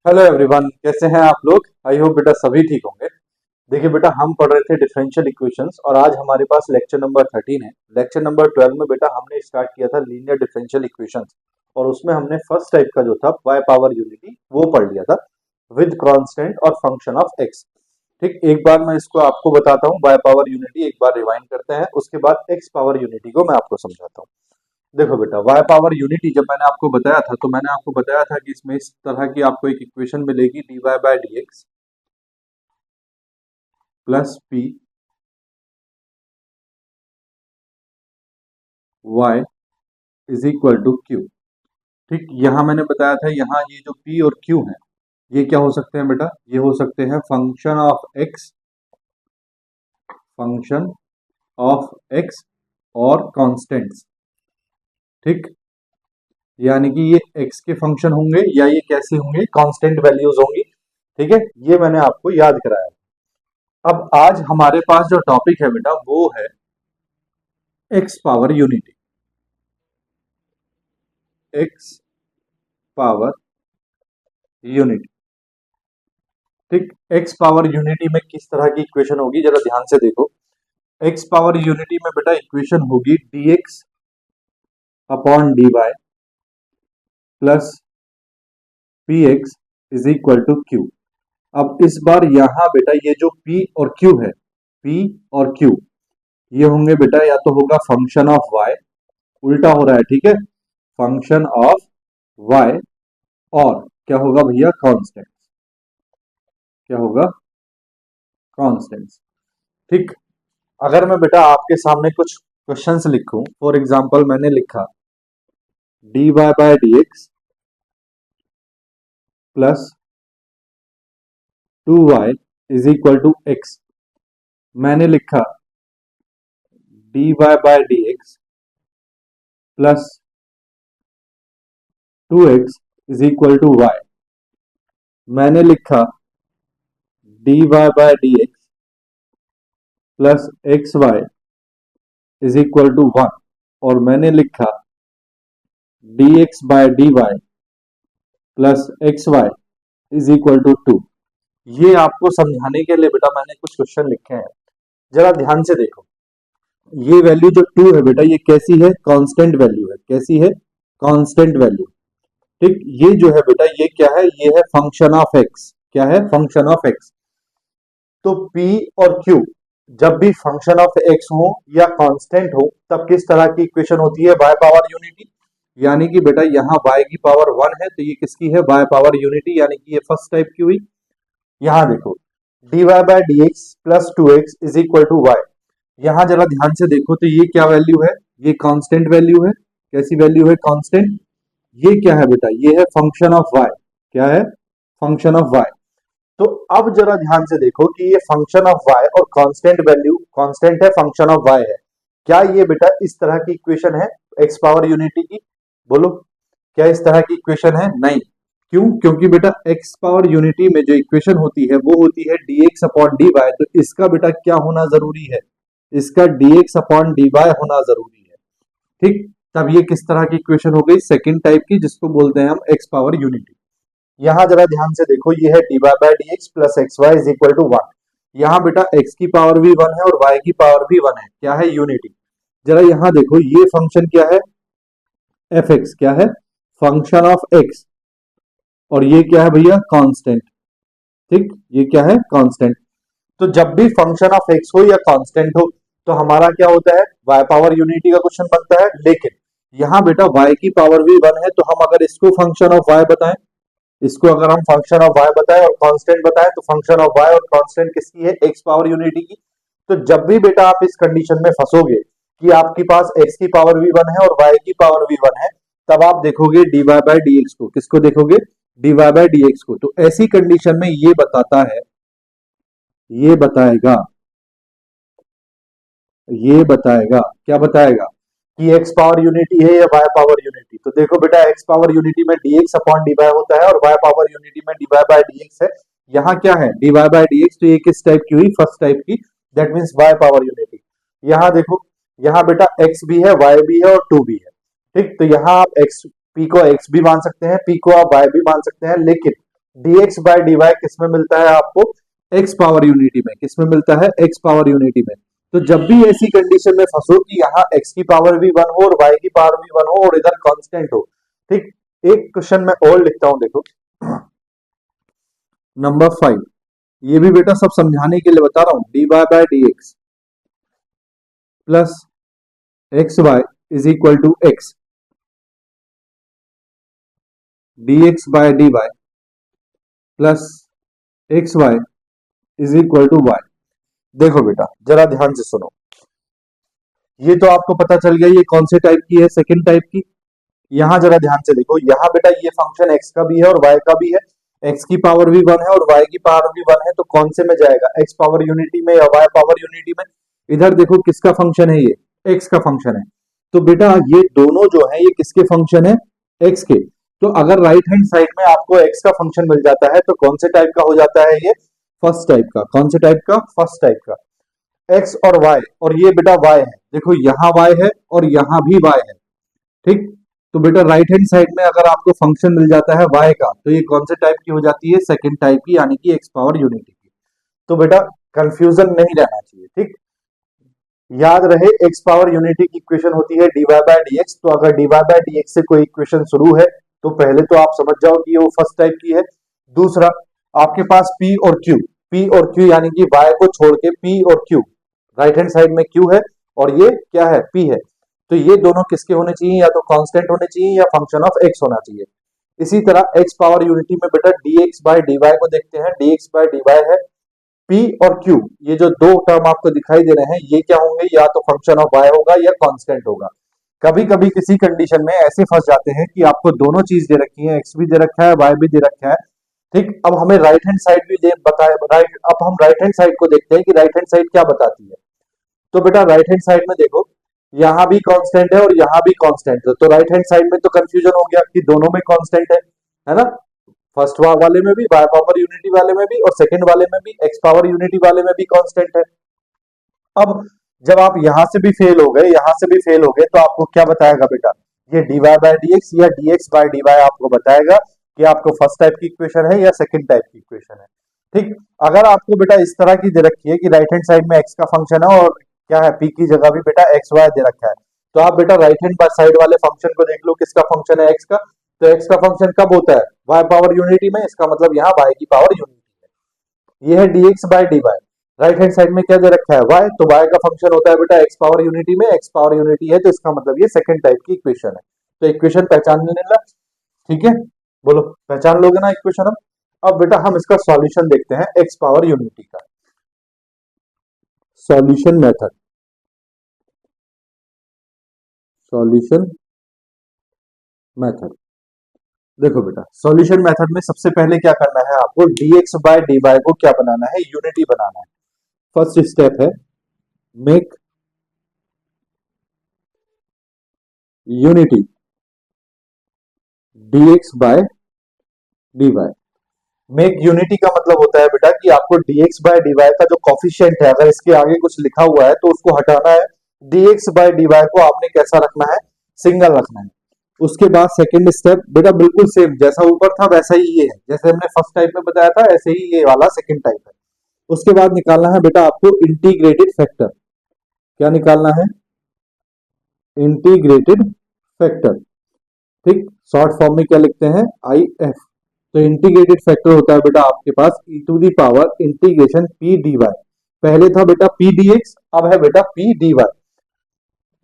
Hello everyone, कैसे हैं आप लोग। आई होप बेटा सभी ठीक होंगे। देखिए बेटा, हम पढ़ रहे थे डिफरेंशियल इक्वेशंस और आज हमारे पास लेक्चर नंबर 13 है। लेक्चर नंबर 12 में बेटा हमने स्टार्ट किया था लीनियर डिफरेंशियल इक्वेशंस और उसमें हमने फर्स्ट टाइप का जो था y पावर यूनिटी वो पढ़ लिया था विद कांस्टेंट और फंक्शन ऑफ x। ठीक, एक बार मैं इसको आपको बताता हूँ। y पावर यूनिटी एक बार रिवाइंड करते हैं, उसके बाद x पावर यूनिटी को मैं आपको समझाता हूँ। देखो बेटा, y पावर यूनिटी जब मैंने आपको बताया था तो मैंने आपको बताया था कि इसमें इस तरह की आपको एक इक्वेशन मिलेगी dy by D x plus P Y is equal to Q. ठीक, यहाँ मैंने बताया था, यहाँ ये जो p और q है ये क्या हो सकते हैं बेटा, ये हो सकते हैं फंक्शन ऑफ x और कॉन्स्टेंट्स। ठीक, यानी कि ये x के फंक्शन होंगे या ये कैसे होंगे, कांस्टेंट वैल्यूज होंगी। ठीक है, ये मैंने आपको याद कराया। अब आज हमारे पास जो टॉपिक है बेटा वो है x power unity. X power unity. ठीक, एक्स पावर यूनिटी में किस तरह की इक्वेशन होगी जरा ध्यान से देखो। एक्स पावर यूनिटी में बेटा इक्वेशन होगी D X upon D Y plus P x is equal to Q. अब इस बार यहां बेटा ये जो p और q है, p और q ये होंगे बेटा, या तो होगा फंक्शन ऑफ y, उल्टा हो रहा है, ठीक है, फंक्शन ऑफ y, और क्या होगा भैया, कांस्टेंट। क्या होगा, कांस्टेंट्स। ठीक, अगर मैं बेटा आपके सामने कुछ क्वेश्चंस लिखूं, फॉर एग्जांपल मैंने लिखा dy by D x plus 2y is equal to X. मैंने लिखा dy by D x plus 2x is equal to y। मैंने लिखा dy by D x plus X Y is equal to 1, और मैंने लिखा dx by D Y plus X Y is equal to 2। ये आपको समझाने के लिए बेटा मैंने कुछ क्वेश्चन लिखे हैं, जरा ध्यान से देखो। ये वैल्यू जो 2 है बेटा, ये कैसी है, कांस्टेंट वैल्यू है। कैसी है, कांस्टेंट वैल्यू। ठीक, ये जो है बेटा ये क्या है, ये है फंक्शन ऑफ एक्स। क्या है, फंक्शन ऑफ एक्स। तो P और Q जब भी फंक्शन ऑफ x हो या कांस्टेंट हो तब किस तरह की इक्वेशन होती है, y पावर यूनिटी। यानी कि बेटा यहाँ y की पावर 1 है तो ये किसकी है, y पावर यूनिटी, यानी कि ये फर्स्ट टाइप की हुई। यहाँ देखो dy by D x plus two X is equal to Y. यहाँ जरा ध्यान से देखो तो ये क्या वैल्यू है, ये कांस्टेंट वैल्यू है। कैसी वैल्यू है, कांस्टेंट। ये क्या है बेटा, ये है फंक्शन ऑफ y। क्या है, फंक्शन ऑफ y। तो अब जरा ध्यान से देखो कि ये फंक्शन ऑफ y और कांस्टेंट वैल्यू, कांस्टेंट है, फंक्शन ऑफ y है। क्या ये बेटा इस तरह की इक्वेशन है x पावर यूनिटी की, बोलो क्या इस तरह की इक्वेशन है, नहीं। क्यों, क्योंकि बेटा x पावर यूनिटी में जो इक्वेशन होती है वो होती है dx अपॉन dy। तो इसका बेटा क्या होना जरूरी है, इसका dx अपॉन dy होना जरूरी है। ठीक, तब ये किस तरह की इक्वेशन हो गई, सेकेंड टाइप की, जिसको बोलते हैं हम x पावर यूनिटी। यहाँ जरा ध्यान से देखो, ये है dy by D x plus X Y is equal to 1। यहाँ बेटा x की पावर भी 1 है और y की पावर भी 1 है। क्या है, यूनिटी। जरा यहाँ देखो ये फंक्शन क्या है, fx। क्या है, फंक्शन ऑफ x, और ये क्या है भैया, कांस्टेंट। ठीक, ये क्या है, कांस्टेंट। तो जब भी फंक्शन ऑफ x हो या कांस्टेंट हो तो हमारा क्या होता है, y पावर यूनिटी का क्वेश्चन बनता है। लेकिन यहाँ बेटा y की पावर भी 1 है तो हम अगर इसको फंक्शन ऑफ y बताएं, इसको अगर हम फंक्शन ऑफ y बताएं और कांस्टेंट बताएं तो फंक्शन ऑफ y और कांस्टेंट किसकी है, x पावर यूनिटी की। तो जब भी बेटा आप इस कंडीशन में फंसोगे कि आपके पास x की पावर भी 1 है और y की पावर भी 1 है, तब आप देखोगे dy बाय डी एक्स को। किसको देखोगे, dy बाय डी एक्स को। तो ऐसी कंडीशन में ये बताता है, ये बताएगा, ये बताएगा, क्या बताएगा कि x पावर यूनिटी है या y पावर यूनिटी। तो देखो बेटा x पावर यूनिटी में dx अपॉन dy होता है और y पावर यूनिटी में dy बाय dx है। यहाँ क्या है, dy बाय dx, तो ये किस टाइप की हुई, फर्स्ट टाइप की, that means y power unity. यहाँ देखो, यहाँ बेटा x भी है, y भी है और 2 भी है। ठीक, तो यहाँ आप p को x भी मान सकते हैं, p को आप y भी मान सकते हैं, लेकिन dx बाय dy किसमें मिलता है आपको, x पावर यूनिटी में। किसमें मिलता है, x पावर यूनिटी में। तो जब भी ऐसी कंडीशन में फंसो कि यहाँ x की पावर भी 1 हो और y की पावर भी 1 हो और इधर कांस्टेंट हो, ठीक। एक क्वेश्चन मैं और लिखता हूं, देखो नंबर 5, ये भी बेटा सब समझाने के लिए बता रहा हूं। dy by dx plus X Y is equal to X, dx by dy plus X Y is equal to Y. देखो बेटा जरा ध्यान से सुनो, ये तो आपको पता चल गया ये कौन से टाइप की है, सेकंड टाइप की। यहां जरा ध्यान से देखो, यहां बेटा ये फंक्शन x का भी है और y का भी है, x की पावर भी 1 है और y की पावर भी 1 है, तो कौन से में जाएगा, x पावर यूनिटी में या y पावर यूनिटी में। इधर देखो किसका फंक्शन है, ये x का फंक्शन है। तो बेटा ये दोनों जो है ये किसके फंक्शन है, x के। तो अगर राइट हैंड साइड में आपको x का फंक्शन मिल जाता है तो कौन से टाइप का हो जाता है, ये फर्स्ट टाइप का। कौन से टाइप का, फर्स्ट टाइप का। x और y, और ये बेटा y है, देखो यहाँ y है और यहाँ भी y है, ठीक। तो बेटा राइट हैंड साइड में अगर आपको फंक्शन मिल जाता है y का, तो ये कौन से टाइप की हो जाती है, सेकंड टाइप की, यानी कि x पावर यूनिटी की। तो बेटा कंफ्यूजन नहीं रहना चाहिए, ठीक। याद रहे x पावर यूनिटी की इक्वेशन होती है dy बाय dx। तो अगर dy बाय dx से कोई इक्वेशन शुरू है तो पहले तो आप समझ जाओ कि वो फर्स्ट टाइप की है। दूसरा, आपके पास p और q यानी कि y को छोड़ के p और q, राइट हैंड साइड में q है और ये क्या है, p है। तो ये दोनों किसके होने चाहिए, या तो कांस्टेंट होने चाहिए या फंक्शन ऑफ x होना चाहिए। इसी तरह x पावर यूनिटी में बेटा dx बाय dy को देखते हैं, dx बाय dy है p और q, ये जो दो टर्म आपको दिखाई दे रहे हैं ये क्या होंगे, या तो फंक्शन ऑफ y होगा या कांस्टेंट होगा। कभी कभी किसी कंडीशन में ऐसे फंस जाते हैं कि आपको दोनों चीज दे रखी है, x भी दे रखा है, y भी दे रखा है, ठीक। अब हमें राइट हैंड साइड भी दे बताए, अब हम राइट हैंड साइड को देखते हैं कि राइट हैंड साइड क्या बताती है। तो बेटा राइट हैंड साइड में देखो, यहाँ भी कांस्टेंट है और यहाँ भी कांस्टेंट है, तो राइट हैंड साइड में तो कंफ्यूजन हो गया कि दोनों में कांस्टेंट है ना। फर्स्ट वाले में भी, y पावर यूनिटी वाले में भी, और सेकंड वाले में भी, x पावर यूनिटी वाले में भी कांस्टेंट है। अब जब आप यहां से भी फेल हो गए, यहां से भी फेल हो गए, तो आपको क्या बताएगा बेटा, ये dy बाय dx या dx बाय dy आपको बताएगा कि आपको फर्स्ट टाइप की इक्वेशन है या सेकंड टाइप की इक्वेशन है, ठीक। अगर आपको बेटा इस तरह की दे रखी है कि राइट हैंड साइड में x का फंक्शन है और क्या है, p की जगह भी बेटा एक्स वाई दे रखा है, तो आप बेटा राइट हैंड साइड वाले फंक्शन को देख लो, किसका फंक्शन है, x का। तो x का फंक्शन कब होता है, y पावर यूनिटी में, इसका मतलब यहाँ y की पावर यूनिटी है। ये है dx by dy। Right hand side में क्या दे रखा है, y, तो y का फंक्शन होता है बेटा x पावर यूनिटी में, x पावर यूनिटी है तो इसका मतलब ये सेकंड टाइप की इक्वेशन है। तो इक्वेशन पहचानने लेना, ठीक है, बोलो पहचान लोगे ना इक्वेशन। अब बेटा हम इसका सॉल्यूशन देखते हैं x पावर यूनिटी का, सॉल्यूशन मेथड। सॉल्यूशन मेथड, देखो बेटा सॉल्यूशन मेथड में सबसे पहले क्या करना है आपको, dx बाय dy को क्या बनाना है, यूनिटी बनाना है। फर्स्ट स्टेप है make unity dx by dy। Make unity का मतलब होता है बेटा कि आपको dx बाय dy का जो कॉफिशिएंट है, अगर इसके आगे कुछ लिखा हुआ है तो उसको हटाना है। dx बाय dy को आपने कैसा रखना है, सिंगल रखना है। उसके बाद सेकंड स्टेप बेटा बिल्कुल सेम, जैसा ऊपर था वैसा ही ये है, जैसे हमने फर्स्ट टाइप में बताया था ऐसे ही ये वाला सेकंड टाइप है। उसके बाद निकालना है बेटा आपको इंटीग्रेटेड फैक्टर। क्या निकालना है, इंटीग्रेटेड फैक्टर, ठीक। शॉर्ट फॉर्म में क्या लिखते हैं, आई एफ। तो इंटीग्रेटेड फैक्टर होता है बेटा आपके पास e to the power integration p dy। पहले था बेटा p dx, अब है बेटा p dy।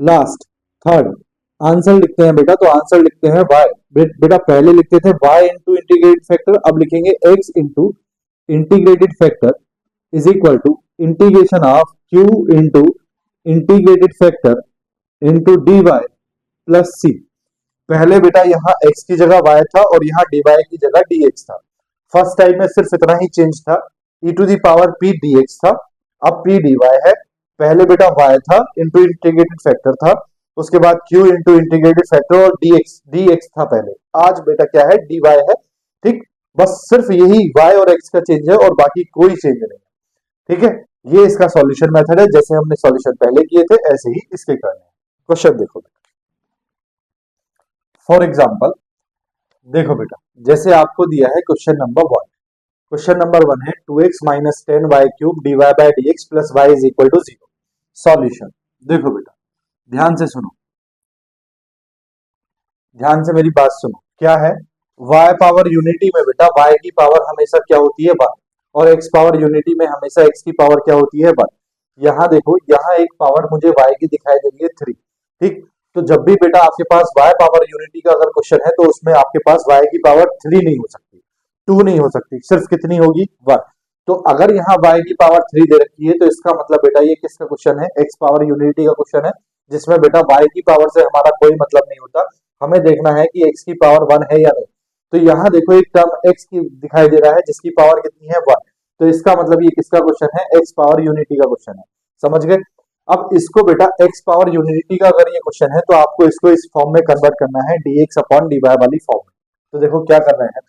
Last third answer लिखते हैं बेटा, तो आंसर लिखते हैं y। बेटा पहले लिखते थे y इंटू इंटीग्रेटेड फैक्टर, अब लिखेंगे x into integrated factor is equal to integration of q into integrated factor into dy plus c। पहले बेटा यहाँ x की जगह y था और यहाँ dy की जगह dx था। फर्स्ट टाइम में सिर्फ इतना ही चेंज था, e to the power p dx था, अब p dy है। पहले बेटा y था इंटू इंटीग्रेटेड फैक्टर था, उसके बाद q इंटू इंटीग्रेटेड फैक्टर और dx था पहले, आज बेटा क्या है, dy है, ठीक। बस सिर्फ यही y और x का चेंज है और बाकी कोई चेंज नहीं, ठीक है। ये इसका सॉल्यूशन मेथड है, जैसे हमने सॉल्यूशन पहले किए थे ऐसे ही इसके करने हैं। क्वेश्चन देखो, फॉर एग्जाम्पल देखो बेटा, जैसे आपको दिया है क्वेश्चन नंबर 1। क्वेश्चन नंबर 1 है 2x minus 10y³ dy by dx plus y is equal to 0। Solution. देखो बेटा, ध्यान से सुनो, ध्यान से मेरी बात सुनो। क्या है, y पावर यूनिटी में बेटा y की पावर हमेशा क्या होती है 1, और x पावर यूनिटी में हमेशा x की पावर क्या होती है 1। यहाँ देखो, यहाँ एक पावर मुझे y की दिखाई दे रही है 3। ठीक, तो जब भी बेटा आपके पास y पावर यूनिटी का अगर क्वेश्चन है तो उसमें आपके पास y की पावर 3 नहीं हो सकती, 2 नहीं हो सकती, सिर्फ कितनी होगी 1। तो अगर यहाँ y की पावर 3 दे रखी है तो इसका मतलब बेटा ये किसका क्वेश्चन है, x पावर यूनिटी का क्वेश्चन है, जिसमें बेटा y की पावर से हमारा कोई मतलब नहीं होता। हमें देखना है कि x की पावर 1 है या नहीं। तो यहाँ देखो एक टर्म x की दिखाई दे रहा है जिसकी पावर कितनी है 1। तो इसका मतलब ये किसका क्वेश्चन है, x पावर यूनिटी का क्वेश्चन है। समझ गए। अब इसको बेटा x पावर यूनिटी का अगर ये क्वेश्चन है तो आपको इसको इस फॉर्म में कन्वर्ट करना है dx अपॉन dy वाली फॉर्म में। तो देखो क्या कर रहे हैं,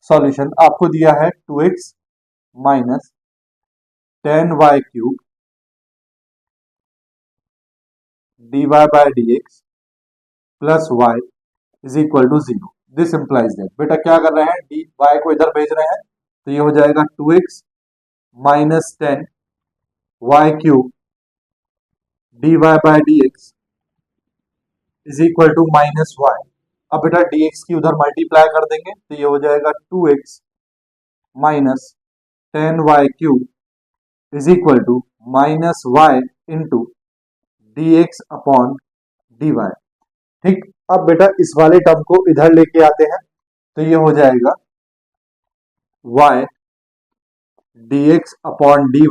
सॉल्यूशन आपको दिया है 2x minus 10y³ dy by dx plus y is equal to 0। This implies that, बेटा क्या कर रहे हैं, डी वाई को इधर भेज रहे हैं, तो ये हो जाएगा 2x minus 10y³ dy by dx is equal to minus y। अब बेटा dx की उधर मल्टीप्लाई कर देंगे तो ये हो जाएगा 2x minus 10y³ is equal to minus y into dx upon dy। ठीक, अब बेटा इस वाले टर्म को इधर लेके आते हैं तो ये हो जाएगा y dx upon dy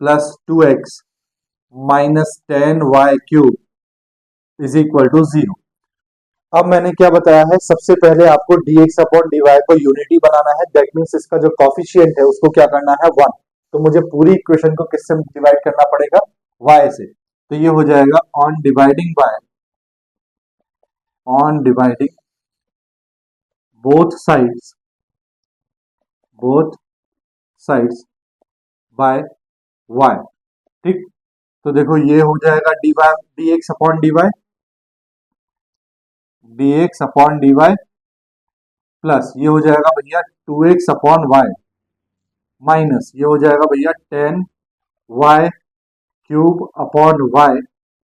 plus 2x minus 10y³ is equal to 0। अब मैंने क्या बताया है, सबसे पहले आपको dx अपॉन dy को यूनिटी बनाना है। दैट मीन्स इसका जो कॉफिशिएंट है उसको क्या करना है 1। तो मुझे पूरी इक्वेशन को किससे डिवाइड करना पड़ेगा, y से। तो ये हो जाएगा on dividing both sides by y। ठीक, तो देखो ये हो जाएगा dx अपॉन dy प्लस ये हो जाएगा भैया 2x अपॉन y माइनस ये हो जाएगा भैया 10y³ upon y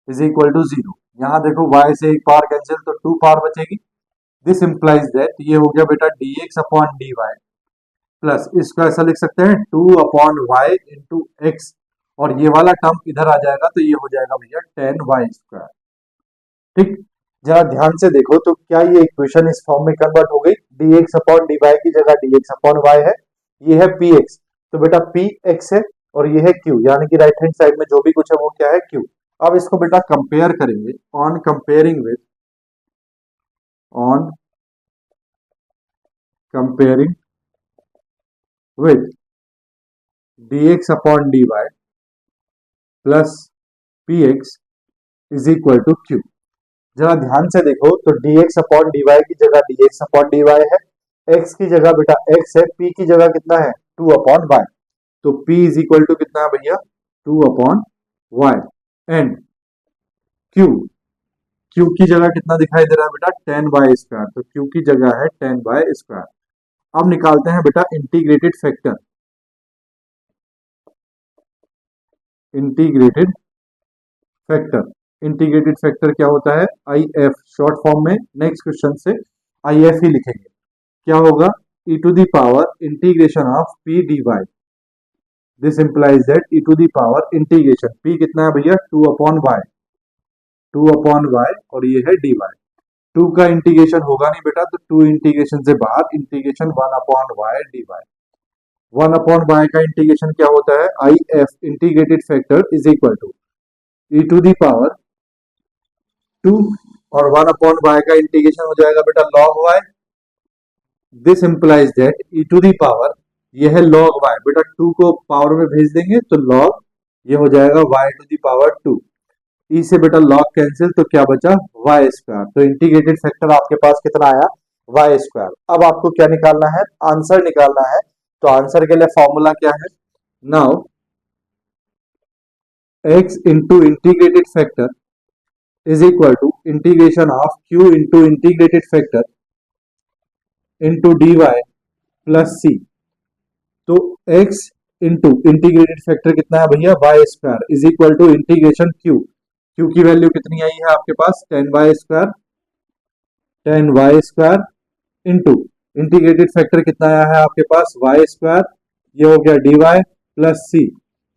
is equal to 0। यहाँ देखो y से एक पावर कैंसिल तो 2 पावर बचेगी। दिस इंप्लाइज दैट ये हो गया बेटा dx अपॉन dy प्लस इसको ऐसा लिख सकते हैं 2 अपॉन y इंटू एक्स, और ये वाला टर्म इधर आ जाएगा तो ये हो जाएगा भैया 10y²। ठीक, जरा ध्यान से देखो तो क्या ये इक्वेशन इस फॉर्म में कन्वर्ट हो गई, dx अपॉन dy की जगह dx अपॉन y है, ये है px, तो बेटा px है, और ये है q, यानी कि राइट हैंड साइड में जो भी कुछ है वो क्या है q। अब इसको बेटा कंपेयर करेंगे, on comparing with dx upon dy plus px is equal to q। जरा ध्यान से देखो तो dx अपॉन dy की जगह dx अपॉन dy है, x की जगह बेटा x है, p की जगह कितना है 2 अपॉन y। तो p इज इक्वल टू कितना है भैया 2 अपॉन y एंड q की जगह कितना दिखाई दे रहा है बेटा 10y², तो q की जगह है 10y²। अब निकालते हैं बेटा इंटीग्रेटेड फैक्टर। इंटीग्रेटेड फैक्टर क्या होता है, IF शॉर्ट फॉर्म में। नेक्स्ट क्वेश्चन से IF ही लिखेंगे। क्या होगा, e to the power integration of p dy। This implies that e to the power integration p कितना है भैया 2 अपॉन y और ये है dy। 2 का इंटीग्रेशन होगा नहीं बेटा, तो 2 इंटीग्रेशन से बाहर, integration 1 upon y dy। 1 upon y का इंटीग्रेशन क्या होता है, IF integrated factor is equal to e to the power 2, और 1 अपॉन y का इंटीग्रेशन हो जाएगा बेटा log y। This implies that e to the power, ये है log y, बेटा 2 को पावर में भेज देंगे तो log, ये हो जाएगा y to the power 2। e से बेटा log कैंसिल तो क्या बचा y²। तो इंटीग्रेटेड फैक्टर आपके पास कितना आया y²। अब आपको क्या निकालना है, आंसर निकालना है। तो आंसर के लिए फॉर्मूला क्या है, now x into integrated factor is equal to integration of q into integrated factor into D Y plus सी। तो x इंटू इंटीग्रेटेड फैक्टर कितना है भैया, Y square is equal to integration Q की value कितनी आई है आपके पास 10 y square into integrated factor कितना आया है आपके पास वाई स्क्वायर, ये हो गया D Y plus C.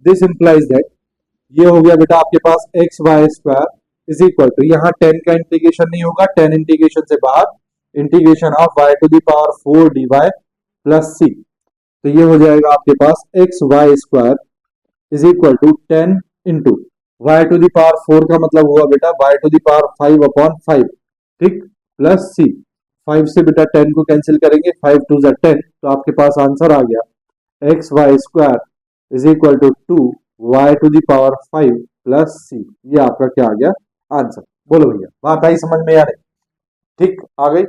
This implies that ये हो गया बेटा आपके पास X Y square is equal to, यहाँ 10 का इंटीग्रेशन नहीं होगा, 10 इंटीग्रेशन से बाहर integration of y to the power 4 D Y plus सी। तो ये हो जाएगा आपके पास X Y square is equal to 10 into Y to the power 4 का मतलब हुआ बेटा Y to the power 5 upon 5, ठीक, प्लस सी। 5 से बेटा 10 को कैंसिल करेंगे, 5 टू ज़ा 10, तो आपके पास आंसर आ गया X Y square is equal to 2 Y to the power 5 plus C. ये आपका क्या आ गया आंसर। बोलो भैया बात आई समझ में आ रही, ठीक, आ गई।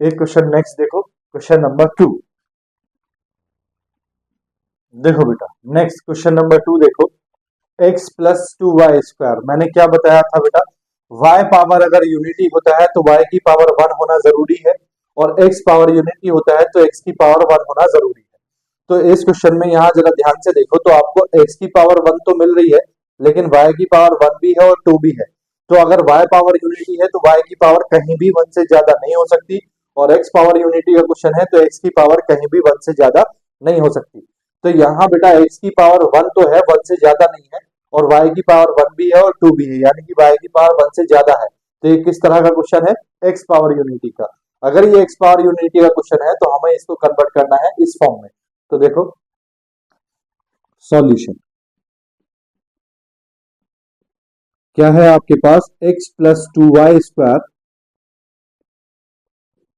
एक क्वेश्चन नेक्स्ट देखो, क्वेश्चन नंबर 2 देखो बेटा, नेक्स्ट क्वेश्चन नंबर 2 देखो, x प्लस 2y स्क्वायर। मैंने क्या बताया था बेटा, y पावर अगर यूनिटी होता है तो y की पावर 1 होना जरूरी है, और x पावर यूनिटी होता है तो x की पावर 1 होना जरूरी है। तो इस क्वेश्चन में यहाँ जरा ध्यान से देखो, तो आपको x की पावर 1 तो मिल रही है, लेकिन y की पावर 1 भी है और 2 भी है। तो अगर y पावर यूनिटी है तो y की पावर कहीं भी 1 से ज्यादा नहीं हो सकती, और x पावर यूनिटी का क्वेश्चन है तो x की पावर कहीं भी 1 से ज्यादा नहीं हो सकती। तो यहाँ बेटा x की पावर 1 तो है, 1 से ज्यादा नहीं है, और y की पावर 1 भी है और 2 भी है, यानी कि y की पावर 1 से ज्यादा है। तो ये किस तरह का क्वेश्चन है, x पावर यूनिटी का। अगर ये x पावर यूनिटी का क्वेश्चन है तो हमें इसको कन्वर्ट करना है इस फॉर्म में। तो देखो सॉल्यूशन क्या है आपके पास, x plus 2y square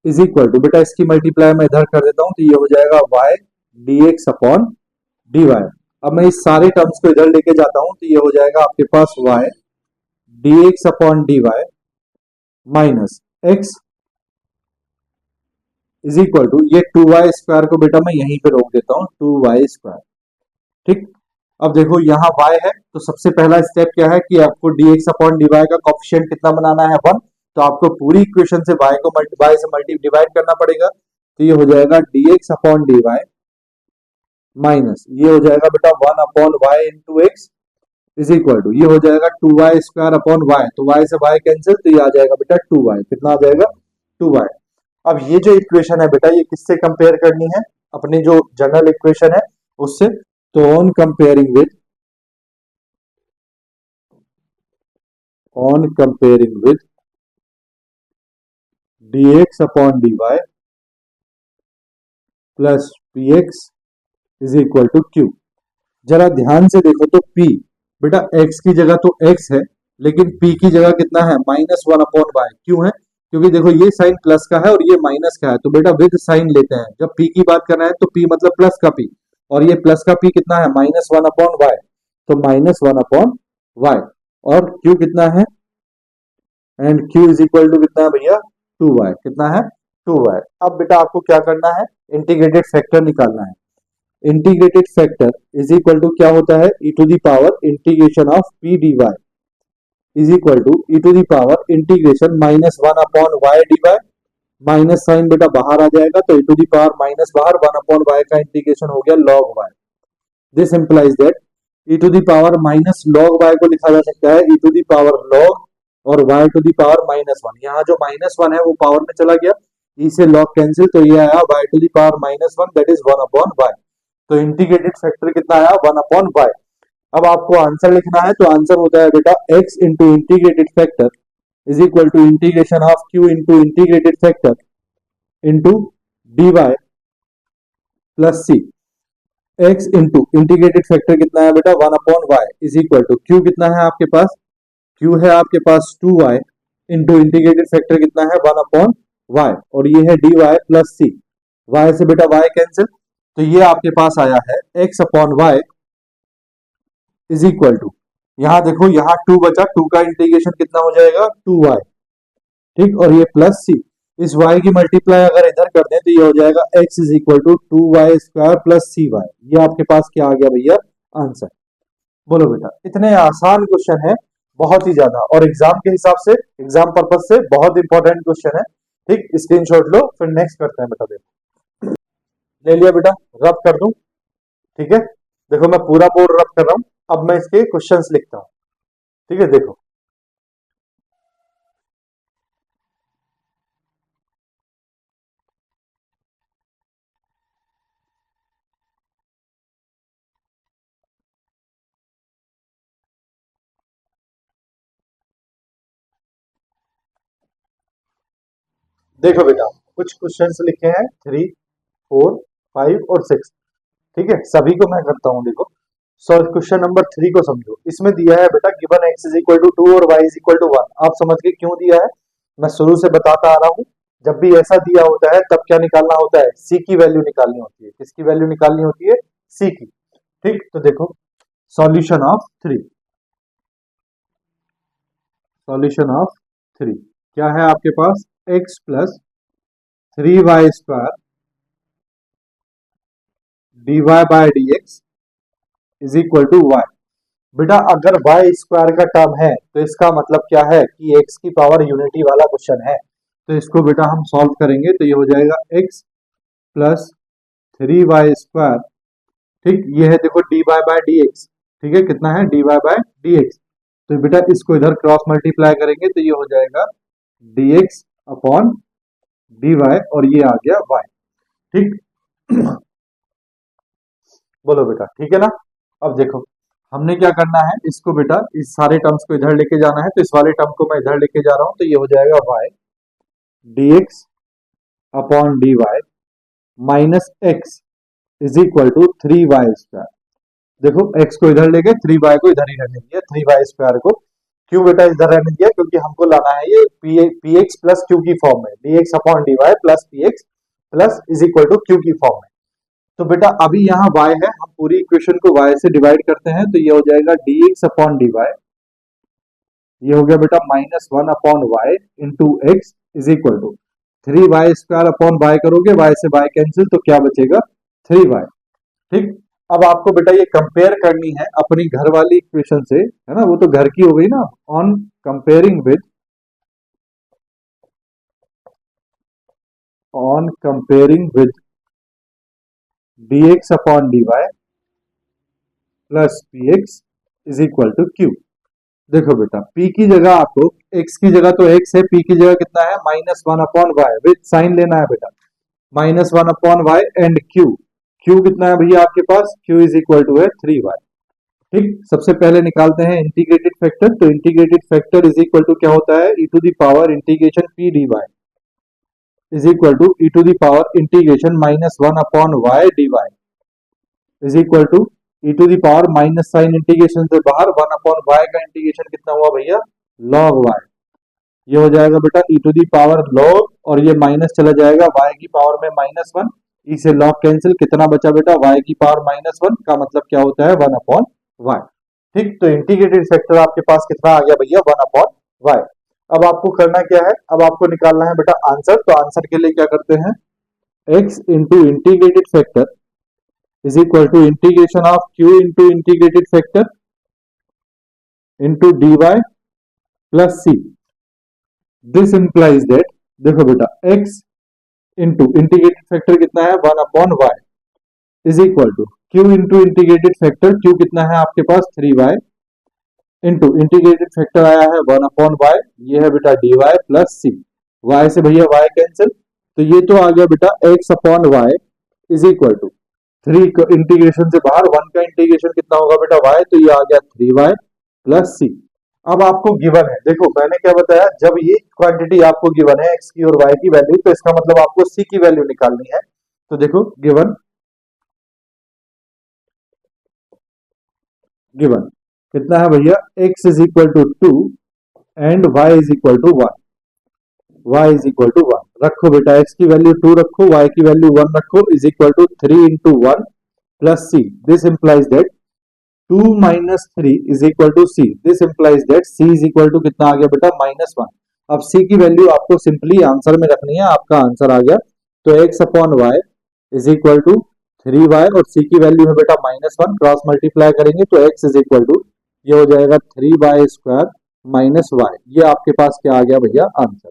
is equal to, बेटा इसकी मल्टीप्लाई मैं इधर कर देता हूं, तो ये हो जाएगा y dx अपॉन dy। अब मैं इस सारे टर्म्स को इधर लेके जाता हूं, तो ये हो जाएगा आपके पास y dx upon dy minus x is equal to, ये 2y स्क्वायर को बेटा मैं यहीं पे रोक देता हूं, 2y स्क्वायर, ठीक। अब देखो यहाँ y है, तो सबसे पहला स्टेप क्या है कि आपको dx अपॉन dy का कोफिशिएंट कितना बनाना है 1, तो आपको पूरी इक्वेशन से y को y से मल्टी डिवाइड करना पड़ेगा। तो ये हो जाएगा dx अपॉन dy माइनस, ये हो जाएगा बेटा 1 upon y into x is equal to, ये हो जाएगा 2y स्क्वायर अपॉन y, तो y से y कैंसिल, तो ये आ जाएगा बेटा 2y, कितना आ जाएगा 2y। अब ये जो इक्वेशन है बेटा ये किससे कंपेयर करनी है, अपनी जो जनरल इक्वेशन है उससे। तो on comparing with dx upon dy plus px is equal to q। जरा ध्यान से देखो, तो p बेटा x की जगह तो x है, लेकिन p की जगह कितना है -1 अपॉन y, क्यों है, क्योंकि देखो ये साइन प्लस का है और ये माइनस का है, तो बेटा विद साइन लेते हैं। जब p की बात करना है तो p मतलब प्लस का p, और ये प्लस का p कितना है -1 अपॉन y, तो -1 अपॉन y, और q कितना है, and q is equal to कितना है भैया 2y, कितना है 2y। अब बेटा आपको क्या करना है, इंटीग्रेटेड फैक्टर निकालना है। Integrated factor is equal to क्या होता है, e to the power integration of p dy is equal to e to the power integration -1 upon y dy, minus sign बेटा बाहर आ जाएगा, तो e to the power minus बाहर 1 upon y का इंटीग्रेशन हो गया log y। This implies that e to the power minus log y को लिखा जा सकता है e to the power log और y टू दी पावर -1। यहाँ जो -1 है वो पावर में चला गया, e से log कैंसिल, तो ये आया y to the power -1 that is 1 upon y। तो इंटीग्रेटेड फैक्टर कितना आया 1 अपॉन y। अब आपको आंसर लिखना है, तो आंसर होता है बेटा x into integrated factor is equal to integration of q into integrated factor into dy plus c। x into integrated factor कितना है बेटा 1 upon y is equal to q कितना है आपके पास, q है आपके पास 2y इंटू इंटीग्रेटेड फैक्टर कितना है 1 अपॉन y, और ये है dy प्लस c। y से बेटा y कैंसिल, तो ये आपके पास आया है x upon y is equal to, यहां देखो यहाँ 2 बचा, 2 का इंटीग्रेशन कितना हो जाएगा 2y, ठीक, और ये प्लस c। इस y की मल्टीप्लाई अगर इधर कर दें तो ये हो जाएगा x is equal to 2y square plus cy। ये आपके पास क्या आ गया भैया आंसर। बोलो बेटा, इतने आसान क्वेश्चन है, बहुत ही ज्यादा, और एग्जाम के हिसाब से, एग्जाम पर्पज से बहुत इंपॉर्टेंट क्वेश्चन है, ठीक। स्क्रीनशॉट लो, फिर नेक्स्ट करते हैं बेटा। देखो ले लिया बेटा, रब कर दूं, ठीक है। देखो मैं पूरा बोर्ड रब कर रहा हूं, अब मैं इसके क्वेश्चंस लिखता हूं, ठीक है। देखो देखो बेटा, कुछ क्वेश्चंस लिखे हैं 3, 4, 5 और 6, ठीक है। सभी को मैं करता हूं। देखो सो क्वेश्चन नंबर 3 को समझो। इसमें दिया है बेटा given x is equal to 2 और y इज इक्वल टू 1। आप समझ के क्यों दिया है, मैं शुरू से बताता आ रहा हूं। जब भी ऐसा दिया होता है तब क्या निकालना होता है, c की वैल्यू निकालनी होती है। किसकी वैल्यू निकालनी होती है, c की, ठीक। तो देखो सॉल्यूशन ऑफ 3, सॉल्यूशन ऑफ 3 क्या है आपके पास, x plus 3y² dy by dx is equal to y। बेटा अगर y² का टर्म है तो इसका मतलब क्या है कि x की पावर यूनिटी वाला क्वेश्चन है। तो इसको बेटा हम सॉल्व करेंगे तो ये हो जाएगा x प्लस 3y², ठीक। ये है देखो dy बाय dx, ठीक है। कितना है, dy बाय dx। तो बेटा इसको इधर क्रॉस मल्टीप्लाई करेंगे तो ये हो जाएगा dx अपॉन dy और ये आ गया y, ठीक। बोलो बेटा, ठीक है ना। अब देखो हमने क्या करना है, इसको बेटा इस सारे टर्म्स को इधर लेके जाना है। तो इस वाले टर्म को मैं इधर लेके जा रहा हूं तो ये हो जाएगा y dx upon dy minus x is equal to 3y²। देखो x को इधर ले गए, 3y को इधर ही रहने दिया, 3y² को। क्यों बेटा इधर रहने दिया, क्योंकि हमको लाना है ये px प्लस q की फॉर्म में, dx upon dy plus px plus is equal to q की फॉर्म में। तो बेटा अभी यहाँ y है, हम पूरी इक्वेशन को y से डिवाइड करते हैं तो ये हो जाएगा dx अपॉन dy, ये हो गया बेटा -1 upon y into x is equal to 3y² upon y करोगे, y से y कैंसिल, तो क्या बचेगा 3y, ठीक। अब आपको बेटा ये कंपेयर करनी है अपनी घर वाली इक्वेशन से, है ना, वो तो घर की हो गई ना। On comparing with, on comparing with dx upon dy plus px is equal to q। देखो बेटा p की जगह आपको, x की जगह तो x है, p की जगह कितना है -1 अपॉन y, विद साइन लेना है बेटा, -1 upon y and q। q कितना है भैया आपके पास, q इज इक्वल टू है 3y, ठीक। सबसे पहले निकालते हैं इंटीग्रेटेड फैक्टर। तो integrated factor is equal to क्या होता है, e to the power integration p dy is equal to e to the power integration -1 upon y dy is equal to e to the power minus sign integration से बाहर 1 upon y का integration कितना हुआ भैया, log y। ये हो जाएगा बेटा e to the power log, और ये माइनस चला जाएगा y की पावर में -1, e से log कैंसिल, कितना बचा बेटा y की पावर -1 का मतलब क्या होता है 1 अपॉन y, ठीक। तो इंटीग्रेटेड फैक्टर आपके पास कितना आ गया भैया 1 अपॉन y। अब आपको करना क्या है, अब आपको निकालना है बेटा आंसर। तो आंसर के लिए क्या करते हैं, x into integrated factor is equal to integration of q into integrated factor into dy plus c। This implies that, देखो बेटा x इंटू इंटीग्रेटेड फैक्टर कितना है 1 upon y is equal to q into integrated factor, q कितना है आपके पास 3y into integrated factor आया है 1 upon y, ये है बेटा dy प्लस c। y से भैया y कैंसिल, तो ये तो आ गया बेटा x upon y is equal to 3 का इंटीग्रेशन से बाहर 1 का इंटीग्रेशन कितना होगा बेटा y, तो ये आ गया 3y प्लस c। अब आपको गिवन है, देखो मैंने क्या बताया, जब ये क्वांटिटी आपको गिवन है x की और y की वैल्यू, तो इसका मतलब आपको c की वैल्यू निकालनी है। तो देखो गिवन, गिवन कितना है भैया, x is equal to 2 and y is equal to 1, y is equal to 1 रखो बेटा, x की वैल्यू 2 रखो, y की वैल्यू 1 रखो, is equal to 3 into 1 plus c। This implies that 2 minus 3 is equal to c। This implies that c is equal to कितना आ गया बेटा -1। अब c की वैल्यू आपको सिंपली आंसर में रखनी है, आपका आंसर आ गया। तो x upon y is equal to 3y और c की वैल्यू है बेटा -1, क्रॉस मल्टीप्लाई करेंगे तो x इज इक्वल टू, ये हो जाएगा 3y² माइनस y। ये आपके पास क्या आ गया भैया आंसर,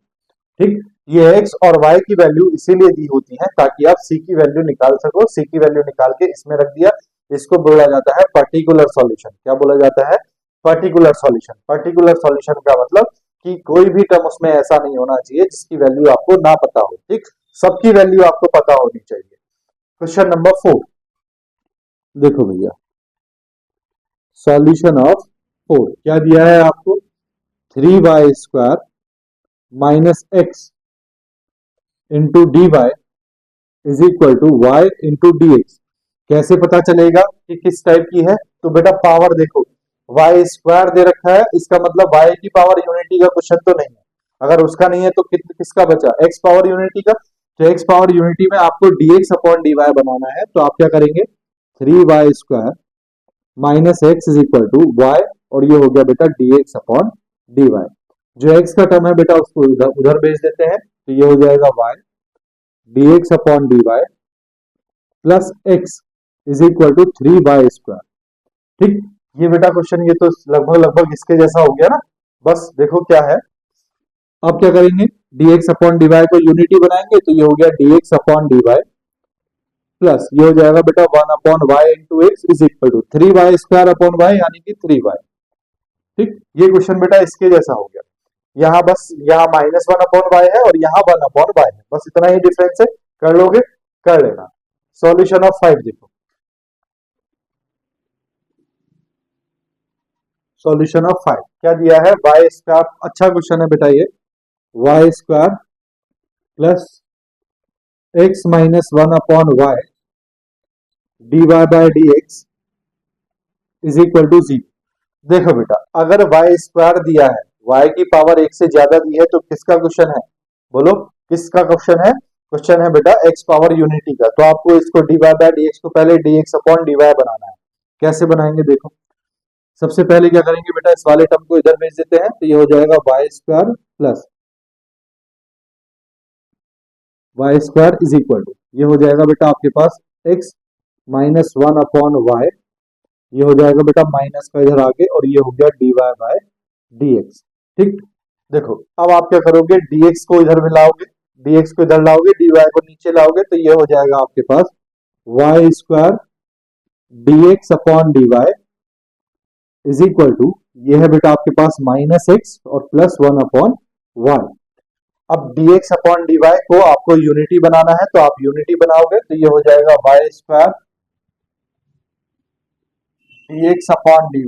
ठीक। ये x और y की वैल्यू इसीलिए दी होती है ताकि आप c की वैल्यू निकाल सको। c की वैल्यू निकाल के इसमें रख दिया, इसको बोला जाता है पर्टिकुलर सॉल्यूशन। क्या बोला जाता है? Particular solution. पर्टिकुलर सॉल्यूशन का मतलब कि कोई भी टर्म उसमें ऐसा नहीं होना चाहिए जिसकी वैल्यू आपको ना पता हो। ठीक, सबकी वैल्यू आपको पता होनी चाहिए। क्वेश्चन नंबर 4 देखो भैया, सॉल्यूशन ऑफ 4 क्या दिया है आपको? 3y² minus x into D y is equal to y into d x. कैसे पता चलेगा कि किस टाइप की है? तो बेटा पावर देखो, y² दे रखा है, इसका मतलब y की पावर यूनिटी का क्वेश्चन तो नहीं है। अगर उसका नहीं है तो किसका बचा? x पावर यूनिटी का। तो x पावर यूनिटी में आपको dx अपॉन dy बनाना है, तो आप क्या करेंगे? 3y² minus x is equal to y, और ये हो गया बेटा dx अपॉन dy। जो x का टर्म है बेटा उसको उधर उधर भेज देते हैं, तो ये हो जाएगा y dx upon dy plus x is equal to 3y²। ठीक, ये बेटा क्वेश्चन ये तो लगभग लगभग इसके जैसा हो गया ना। बस देखो क्या है, अब क्या करेंगे? dx अपॉन dy को यूनिटी बनाएंगे, तो ये हो गया dx अपॉन dy प्लस ये हो जाएगा बेटा 1 upon y into x is equal to 3y² upon y, यानी कि 3y। ठीक, ये क्वेश्चन बेटा इसके जैसा हो गया। यहाँ बस यहाँ -1 अपॉन वाई है और यहाँ 1 अपॉन वाई है, बस इतना ही डिफरेंस है। कर लोगे? कर लेना। सॉल्यूशन ऑफ 5 देखो, सॉल्यूशन ऑफ 5 क्या दिया है? y²। अच्छा क्वेश्चन है बेटा ये। y² plus x minus 1 upon y dy by dx is equal to 0। देखो बेटा, अगर y² दिया है, y की पावर 1 से ज्यादा दी है, तो किसका क्वेश्चन है? बोलो किसका क्वेश्चन है? क्वेश्चन है बेटा x पावर यूनिटी का। तो आपको इसको dy बाय dx को पहले dx अपॉन dy बनाना है। कैसे बनाएंगे देखो, सबसे पहले क्या करेंगे बेटा, इस वाले टर्म को इधर भेज देते हैं, तो ये हो जाएगा y² plus y² is equal to, ये हो जाएगा बेटा आपके पास x माइनस 1 अपॉन वाई, ये हो जाएगा बेटा माइनस का इधर आगे, और ये हो गया dy बाय dx। ठीक, देखो अब आप क्या करोगे? dx को इधर में लाओगे, dx को इधर लाओगे, dy को नीचे लाओगे, तो ये हो जाएगा आपके पास y² dx upon dy is equal to, ये है बेटा आपके पास -x और प्लस 1 अपॉन वाई। अब dx अपॉन dy को आपको यूनिटी बनाना है, तो आप यूनिटी बनाओगे, तो ये हो जाएगा y² dx upon dy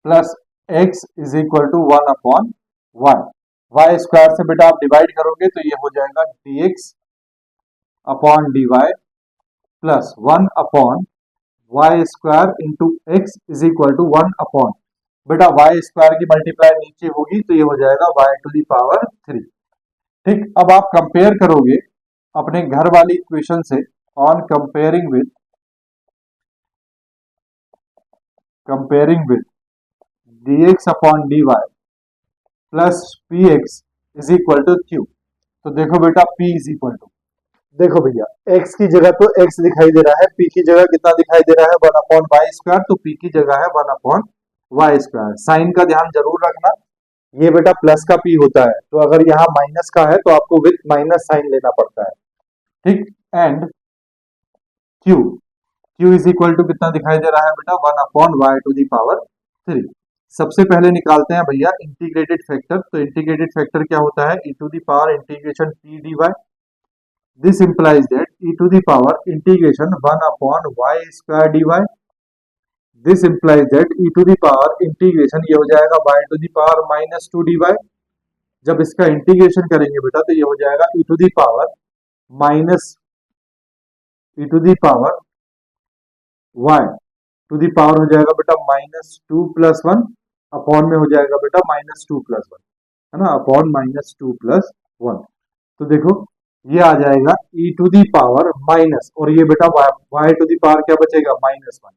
plus x is equal to 1 upon y. y² से बेटा आप डिवाइड करोगे, तो ये हो जाएगा dx upon dy plus 1 upon y² into x is equal to 1 upon, बेटा y² की मल्टीप्लाई नीचे होगी, तो ये हो जाएगा y टू दी पावर 3। ठीक, अब आप कंपेयर करोगे अपने घर वाली इक्वेशन से, on comparing with dx upon dy plus px is equal to q। तो देखो बेटा p इज इक्वल टू, देखो भैया x की जगह तो x दिखाई दे रहा है, p की जगह कितना दिखाई दे रहा है? 1 अपॉन y², तो p की जगह है 1 अपॉन y²। साइन का ध्यान जरूर रखना, ये बेटा प्लस का p होता है, तो अगर यहाँ माइनस का है तो आपको विद माइनस साइन लेना पड़ता है। ठीक, and q is equal to कितना दिखाई दे रहा है बेटा? 1 upon y to the power 3। सबसे पहले निकालते हैं भैया इंटीग्रेटेड फैक्टर। तो इंटीग्रेटेड फैक्टर क्या होता है? e to the power integration p dy। This implies that e to the power integration 1 upon y² dy. This implies that e to the power integration, ये हो जाएगा y to the power -2 dy। जब इसका integration करेंगे बेटा, तो ये हो जाएगा e to the power minus e to the power y to the power हो जाएगा बेटा -2 प्लस 1 अपॉन में हो जाएगा बेटा -2 प्लस 1, है ना, अपॉन -2 प्लस 1। तो देखो ये आ जाएगा e to the power minus, और ये बेटा y टू दी पावर क्या बचेगा? -1।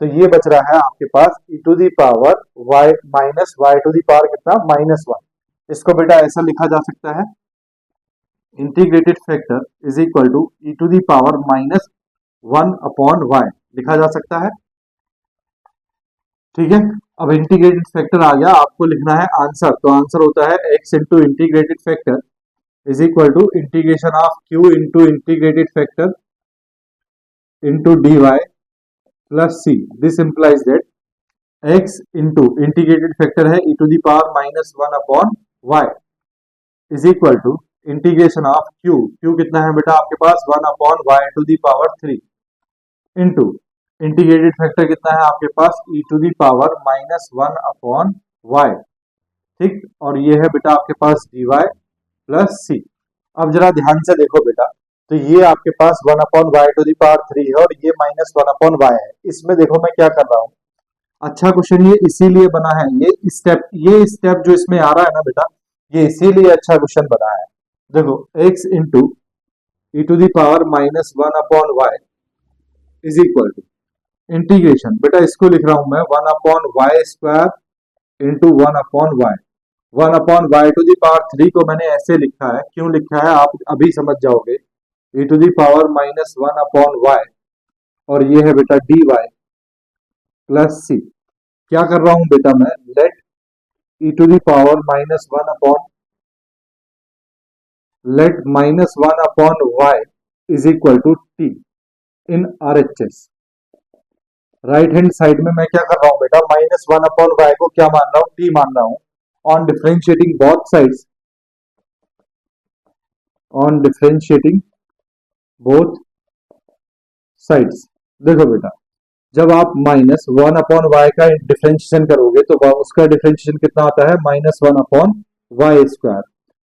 तो ये बच रहा है आपके पास e to the power y minus y to the power कितना? -1। इसको बेटा ऐसा लिखा जा सकता है, integrated factor is equal to e to the power -1 upon y लिखा जा सकता है। ठीक है। अब इंटीग्रेटेड फैक्टर आ गया, आपको लिखना है आंसर। तो आंसर होता है x into integrated factor is equal to integration of q into integrated factor into dy plus c। This implies that x into integrated factor है e to the power minus one upon y is equal to integration of q कितना है बेटा आपके पास, one upon y to the power three into integrated factor कितना है आपके पास, e to the power minus one upon Y. ठीक, और ये है बेटा आपके पास dy प्लस सी। अब जरा ध्यान से देखो बेटा, तो ये आपके पास one upon Y to the power three है और ये माइनस वन अपॉन वाई है। इसमें देखो मैं क्या कर रहा हूँ, अच्छा क्वेश्चन ये इसीलिए बना है, ये स्टेप जो इसमें आ रहा है ना बेटा, ये इसीलिए अच्छा क्वेश्चन बना है। देखो x into E to the power minus one upon Y is equal to integration, बेटा इसको लिख रहा हूं मैं one upon Y square into one upon y. One upon Y to the power three को मैंने ऐसे लिखा है, क्यों लिखा है आप अभी समझ जाओगे, e to the power minus one upon Y और ये है बेटा dy प्लस सी। क्या कर रहा हूं बेटा मैं, let e to the power minus one upon let minus one upon Y is equal to t in RHS। Right hand side में मैं क्या कर रहा हूं बेटा, माइनस वन अपॉन वाई को क्या मान रहा हूं, टी मान रहा हूं। On differentiating both sides, on differentiating both sides, देखो बेटा जब आप माइनस वन अपॉन वाई का डिफरेंशिएशन करोगे तो उसका डिफरेंशिएशन कितना आता है, minus one upon Y square.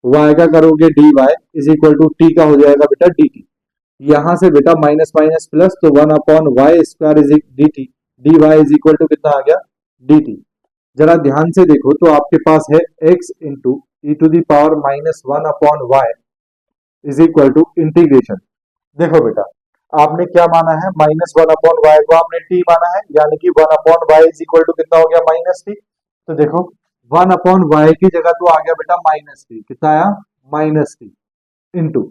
Y का करोगे d y is equal to t का हो जाएगा बेटा डी टी। यहां से बेटा माइनस माइनस प्लस, तो one upon Y square is d t, d y is equal to कितना आ गया डी टी। जरा ध्यान से देखो तो आपके पास है x into E to the power minus one upon Y is equal to integration. देखो बेटा आपने क्या माना है, माइनस वन अपॉन वाई को आपने टी माना है, यानी कि one upon Y is equal to कितना हो गया, माइनस टी। तो देखो वन अपॉन वाई की जगह तो आ गया बेटा माइनस टी, कितना आया minus T, into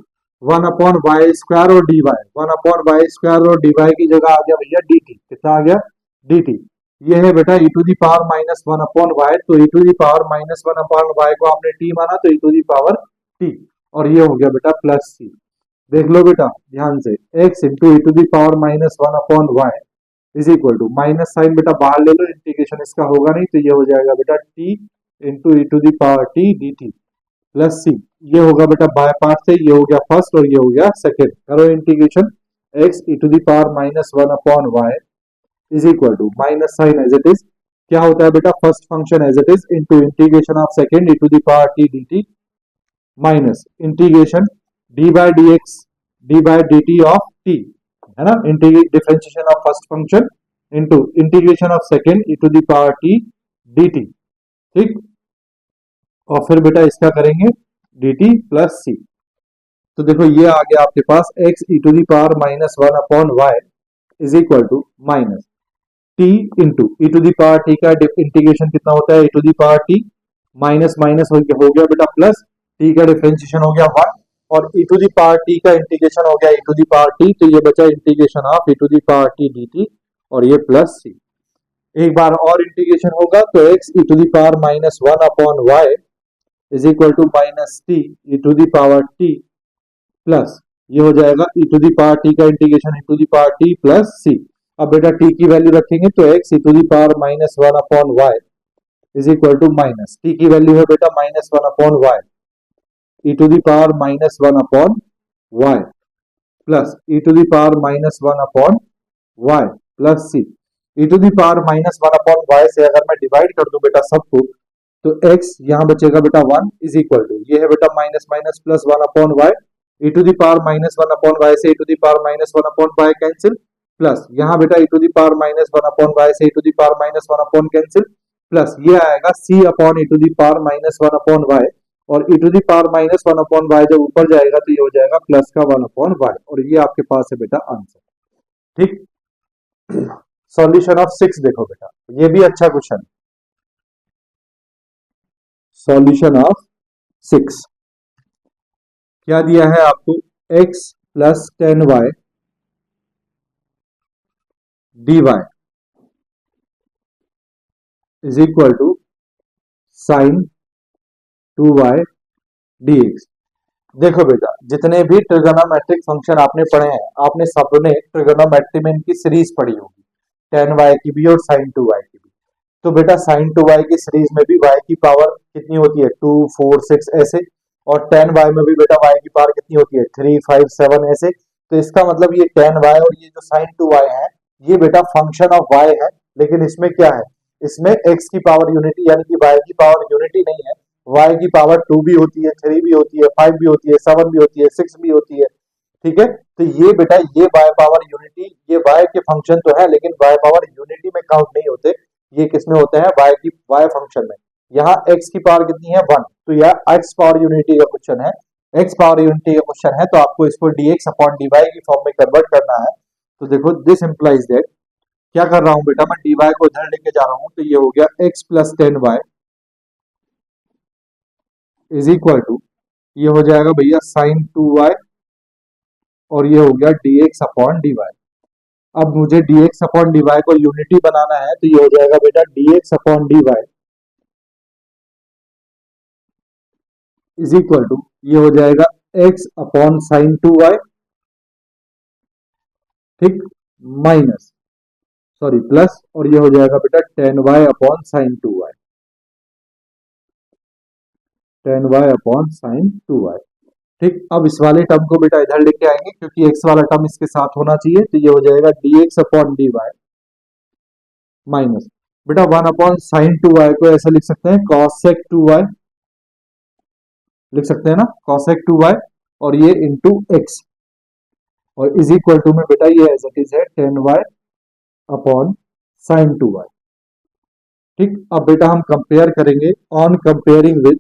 one upon Y square और D Y, one upon Y square और डी वाई की जगह आ गया भैया डी टी, कितना आ गया डी टी। ये है बेटा e to the power minus one upon y, तो e to the power minus one upon y को आपने t माना तो e to the power t, और ये हो गया बेटा प्लस c। देख लो बेटा ध्यान से, x into E to the power minus one upon Y is equal to, minus sign बेटा बाहर ले लो, इंटीग्रेशन इसका होगा नहीं, तो ये हो जाएगा बेटा t into E to the power t D T plus C. ये होगा बेटा बाय पार्ट से, ये हो गया फर्स्ट और ये हो गया सेकेंड। करो integration, x E to the power minus one upon Y is equal to minus sign as it is, क्या होता है बेटा first function as it is into integration of second e to the power t d t minus integration d by d x d by d t of t, है ना, differentiation of first function into integration of second e to the power t d T. ठीक, और फिर बेटा इसका करेंगे D T plus सी। तो देखो ये आ गया आपके पास x E to the power minus one upon Y is equal to minus T into E to the power T का इंटीग्रेशन कितना होता है, E to the power T minus minus हो गया बेटा प्लस, टी का डिफरेंशिएशन हो गया वन, और ई टू दी पावर टी का इंटीग्रेशन हो गया e to the power t, तो ये बचा integration of e to the power t d t और ये प्लस सी। एक बार और इंटीग्रेशन होगा तो x E to the power minus one upon Y is equal to minus T E to the power T plus, ये हो जाएगा E to the power T का integration E to the power T plus C. अब बेटा T की value रखेंगे तो x E to the power minus one upon Y is equal to minus, T की वैल्यू है बेटा minus one upon Y E to the power minus one upon y plus e to the power minus one upon y plus c. E to the power minus one upon Y से अगर मैं divide कर दूं बेटा सबको, तो x यहां बचेगा बेटा वन इज इक्वल टू, ये है बेटा minus minus plus one upon Y, E to the power minus one upon Y से E to the power minus one upon Y cancel, plus यहाँ बेटा E to the power minus one upon Y से E to the power minus one upon cancel, plus ये आएगा c upon E to the power minus one upon Y, और ई to the power minus one upon Y जब ऊपर जाएगा तो ये हो जाएगा प्लस का वन अपॉन वाई, और ये आपके पास है बेटा आंसर। ठीक, सॉल्यूशन ऑफ सिक्स देखो बेटा, ये भी अच्छा क्वेश्चन। सॉल्यूशन ऑफ सिक्स क्या दिया है आपको, x plus ten y d y is equal to sine 2y dx। देखो बेटा, जितने भी ट्रिगोनोमेट्रिक फंक्शन आपने पढ़े हैं, आपने सबने ट्रिगोनोमेट्री में इनकी सीरीज पढ़ी होगी, टेन वाई की भी और साइन 2y की भी। तो बेटा साइन 2y की सीरीज में भी y की पावर कितनी होती है, 2 4 6 ऐसे, और टेन वाई में भी बेटा y की पावर कितनी होती है, 3 5 7 ऐसे। तो इसका मतलब ये टेन वाई और ये जो साइन 2y है, ये बेटा फंक्शन ऑफ y है, लेकिन इसमें क्या है, इसमें x की पावर यूनिटी यानी कि y की पावर यूनिटी नहीं है। y की पावर 2 भी होती है, 3 भी होती है, 5 भी होती है, 7 भी होती है, 6 भी होती है। ठीक है, तो ये बेटा ये y पावर यूनिटी, ये y के फंक्शन तो है, लेकिन y पावर यूनिटी में काउंट नहीं होते। ये किसमें होते हैं, y फंक्शन में। यहाँ x की पावर कितनी है, 1। तो यह x पावर यूनिटी का क्वेश्चन है, x पावर यूनिटी का क्वेश्चन है, तो आपको इसको dx अपॉन dy की फॉर्म में कन्वर्ट करना है। तो देखो, दिस इंप्लाइज दैट, क्या कर रहा हूं बेटा, मैं dy को इधर लेके जा रहा हूं, तो ये हो गया x plus 10y is equal to, ये हो जाएगा भैया साइन 2y, और ये हो गया dx अपॉन dy। अब मुझे dx अपॉन dy को यूनिटी बनाना है, तो ये हो जाएगा बेटा dx upon dy is equal to, ये हो जाएगा x अपॉन साइन 2y, ठीक, माइनस, सॉरी प्लस, और ये हो जाएगा बेटा 10y upon sine 2y, 10y upon sine 2y। ठीक, अब इस वाले टर्म को बेटा इधर लेके आएंगे, क्योंकि x वाला टर्म इसके साथ होना चाहिए, तो ये हो जाएगा dx अपॉन dy माइनस, बेटा 1 अपॉन साइन 2y को ऐसे लिख सकते हैं cosec 2y, लिख सकते हैं ना, cosec 2y, और ये इंटू एक्स, और इज इक्वल टू में बेटा ये एज इट इज है 10y अपॉन साइन 2y। ठीक, अब बेटा हम कंपेयर करेंगे, on comparing with,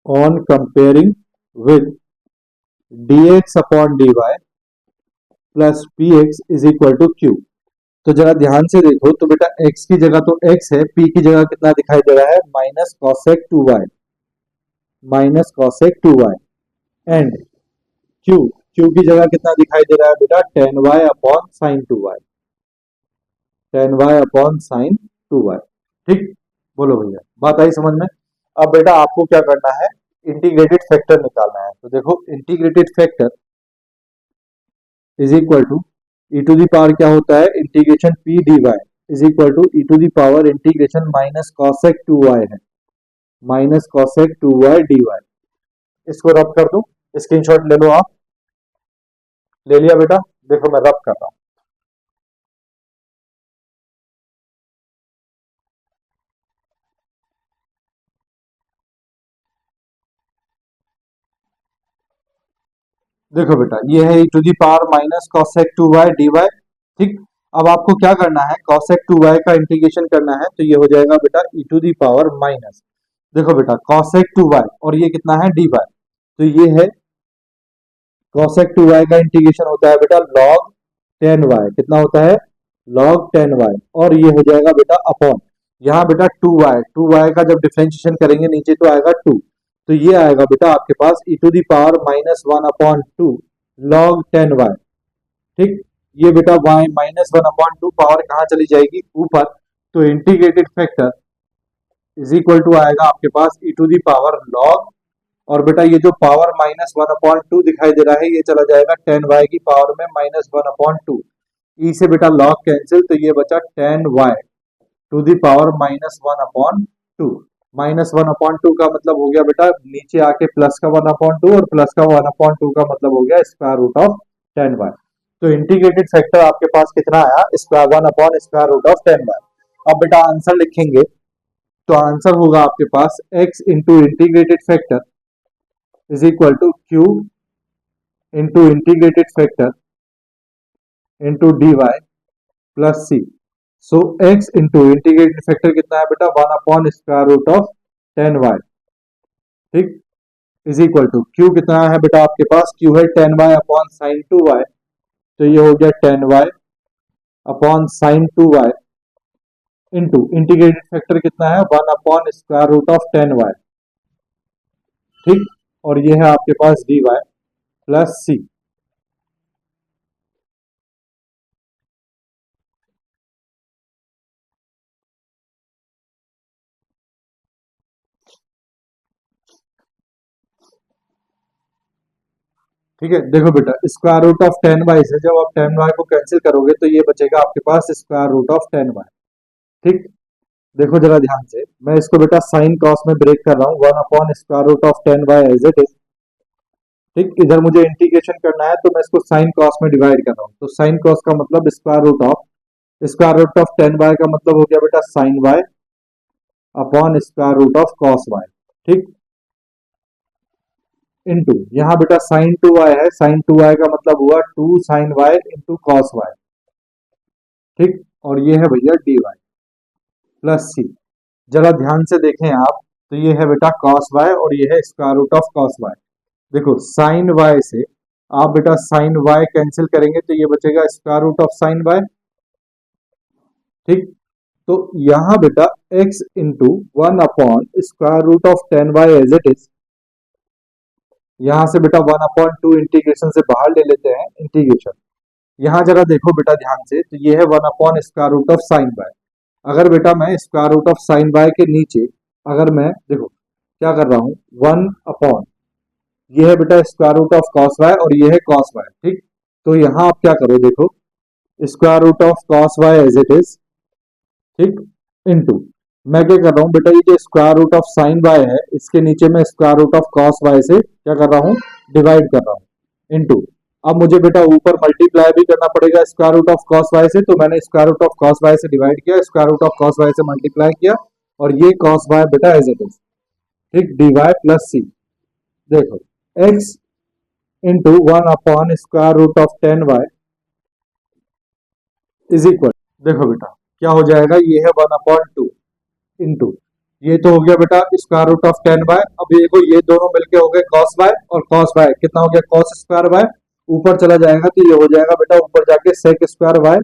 on comparing with dx upon dy plus P x is equal to q. तो जरा ध्यान से देखो, तो बेटा x की जगह तो x है, p की जगह कितना दिखाई दे रहा है, minus cosec 2y, minus cosec 2y, and q, q की जगह कितना दिखाई दे रहा है बेटा, 10y upon sine 2y, 10y upon sine 2y। ठीक, बोलो भैया, बात आई समझ में। अब बेटा आपको क्या करना है, इंटीग्रेटेड फैक्टर निकालना है। तो देखो, integrated factor is equal to e to the power क्या होता है, integration p d y is equal to e to the power integration minus cosec 2y है, माइनस कॉसेक 2y dy। इसको रब कर दूं, स्क्रीनशॉट ले लो आप, ले लिया बेटा, देखो मैं रब कर रहा हूं। देखो बेटा, ये है E to the power minus cosec 2y dy। ठीक, अब आपको क्या करना है, कॉसेक 2y का इंटीग्रेशन करना है, तो ये हो जाएगा बेटा E to the power minus, देखो बेटा कॉसेक 2y, और ये कितना है dy, तो ये है cosec 2y का इंटीग्रेशन होता है बेटा log 10y, कितना होता है, log 10y, और ये हो जाएगा बेटा अपॉन, यहाँ बेटा 2y का जब डिफरेंशिएशन करेंगे नीचे तो आएगा 2, तो ये आएगा बेटा आपके पास ई to the power minus 1 upon 2 log 10y। ठीक, ये बेटा y माइनस 1 अपॉन 2 पावर कहाँ चली जाएगी, ऊपर, तो integrated factor is equal to आएगा आपके पास ई टू दी पावर log, और बेटा ये जो पावर माइनस 1 अपॉन 2 दिखाई दे रहा है, ये चला जाएगा 10y की पावर में माइनस 1 अपॉन 2, ई से बेटा log कैंसिल, तो ये बचा 10y to the power minus 1 upon 2। Minus 1 upon 2 का मतलब हो गया बेटा नीचे आके प्लस का 1 अपॉन 2, और प्लस का 1 अपॉन 2 का मतलब हो गया स्क्वायर रूट ऑफ 10y। तो इंटीग्रेटेड फैक्टर आपके पास कितना आया, square 1 upon square root of 10y। अब बेटा आंसर लिखेंगे, तो आंसर होगा आपके पास x into integrated factor is equal to q into integrated factor into dy plus c। So x into integrated factor कितना है बेटा, 1 upon square root of 10y, ठीक, इज इक्वल टू q कितना है बेटा आपके पास, q है 10y अपॉन साइन 2y, तो ये हो गया 10y upon sine 2y into integrated factor कितना है, 1 upon square root of 10y, ठीक, और ये है आपके पास dy प्लस c। ठीक है, देखो बेटा स्क्वायर रूट ऑफ 10y से जब आप 10y को कैंसिल करोगे तो ये बचेगा आपके पास स्क्वायर रूट ऑफ 10y। ठीक, देखो जरा ध्यान से, मैं इसको बेटा साइन कॉस में ब्रेक कर रहा हूँ, 1/√10y एज इट इज। ठीक, इधर मुझे इंटीग्रेशन करना है तो मैं इसको साइन कॉस में डिवाइड कर रहा हूँ, तो साइन कॉस का मतलब स्क्वायर रूट ऑफ 10y का मतलब हो गया बेटा sine y upon square root of cos y। ठीक, इंटू यहाँ बेटा साइन 2y है, साइन 2y का मतलब हुआ 2 sine y into cos y। ठीक, और ये है भैया dy प्लस सी। जरा ध्यान से देखें आप, तो ये है बेटा कॉस y और ये है square root of cos y। देखो साइन y से आप बेटा साइन y कैंसिल करेंगे तो ये बचेगा square root of sine y। ठीक, तो यहाँ बेटा x into 1/√10y as it is, यहां से बेटा 1/2 इंटीग्रेशन से बाहर ले लेते हैं इंटीग्रेशन। यहां जरा देखो बेटा ध्यान से, तो ये है 1/√sin y। अगर बेटा मैं square root of sine y के नीचे अगर मैं देखो क्या कर रहा हूं, 1 ये है बेटा square root of cos y और ये है कॉस y। ठीक, तो यहां आप क्या करो, देखो square root of cos y as it is. ठीक, इंटू मैं क्या कर रहा हूँ बेटा, ये जो square root of sine y है इसके नीचे मैं square root of cos y से क्या कर रहा हूँ, डिवाइड कर रहा हूँ इंटू। अब मुझे बेटा ऊपर मल्टीप्लाई भी करना पड़ेगा square root of cos y से, तो मैंने square root of cos y से डिवाइड किया, square root of cos y से मल्टीप्लाई किया और ये कॉस y बेटा एज इट इज। ठीक, dy प्लस सी। देखो x into 1/√10y is equal, देखो बेटा क्या हो जाएगा, ये है 1/2 इंटू ये तो हो गया बेटा स्क्वायर रूट ऑफ 10y। अब ये देखो ये दोनों मिलके हो गए cos y और cos y कितना हो गया cos स्क्वायर y, ऊपर चला जाएगा तो ये हो जाएगा बेटा ऊपर जाके sec स्क्वायर y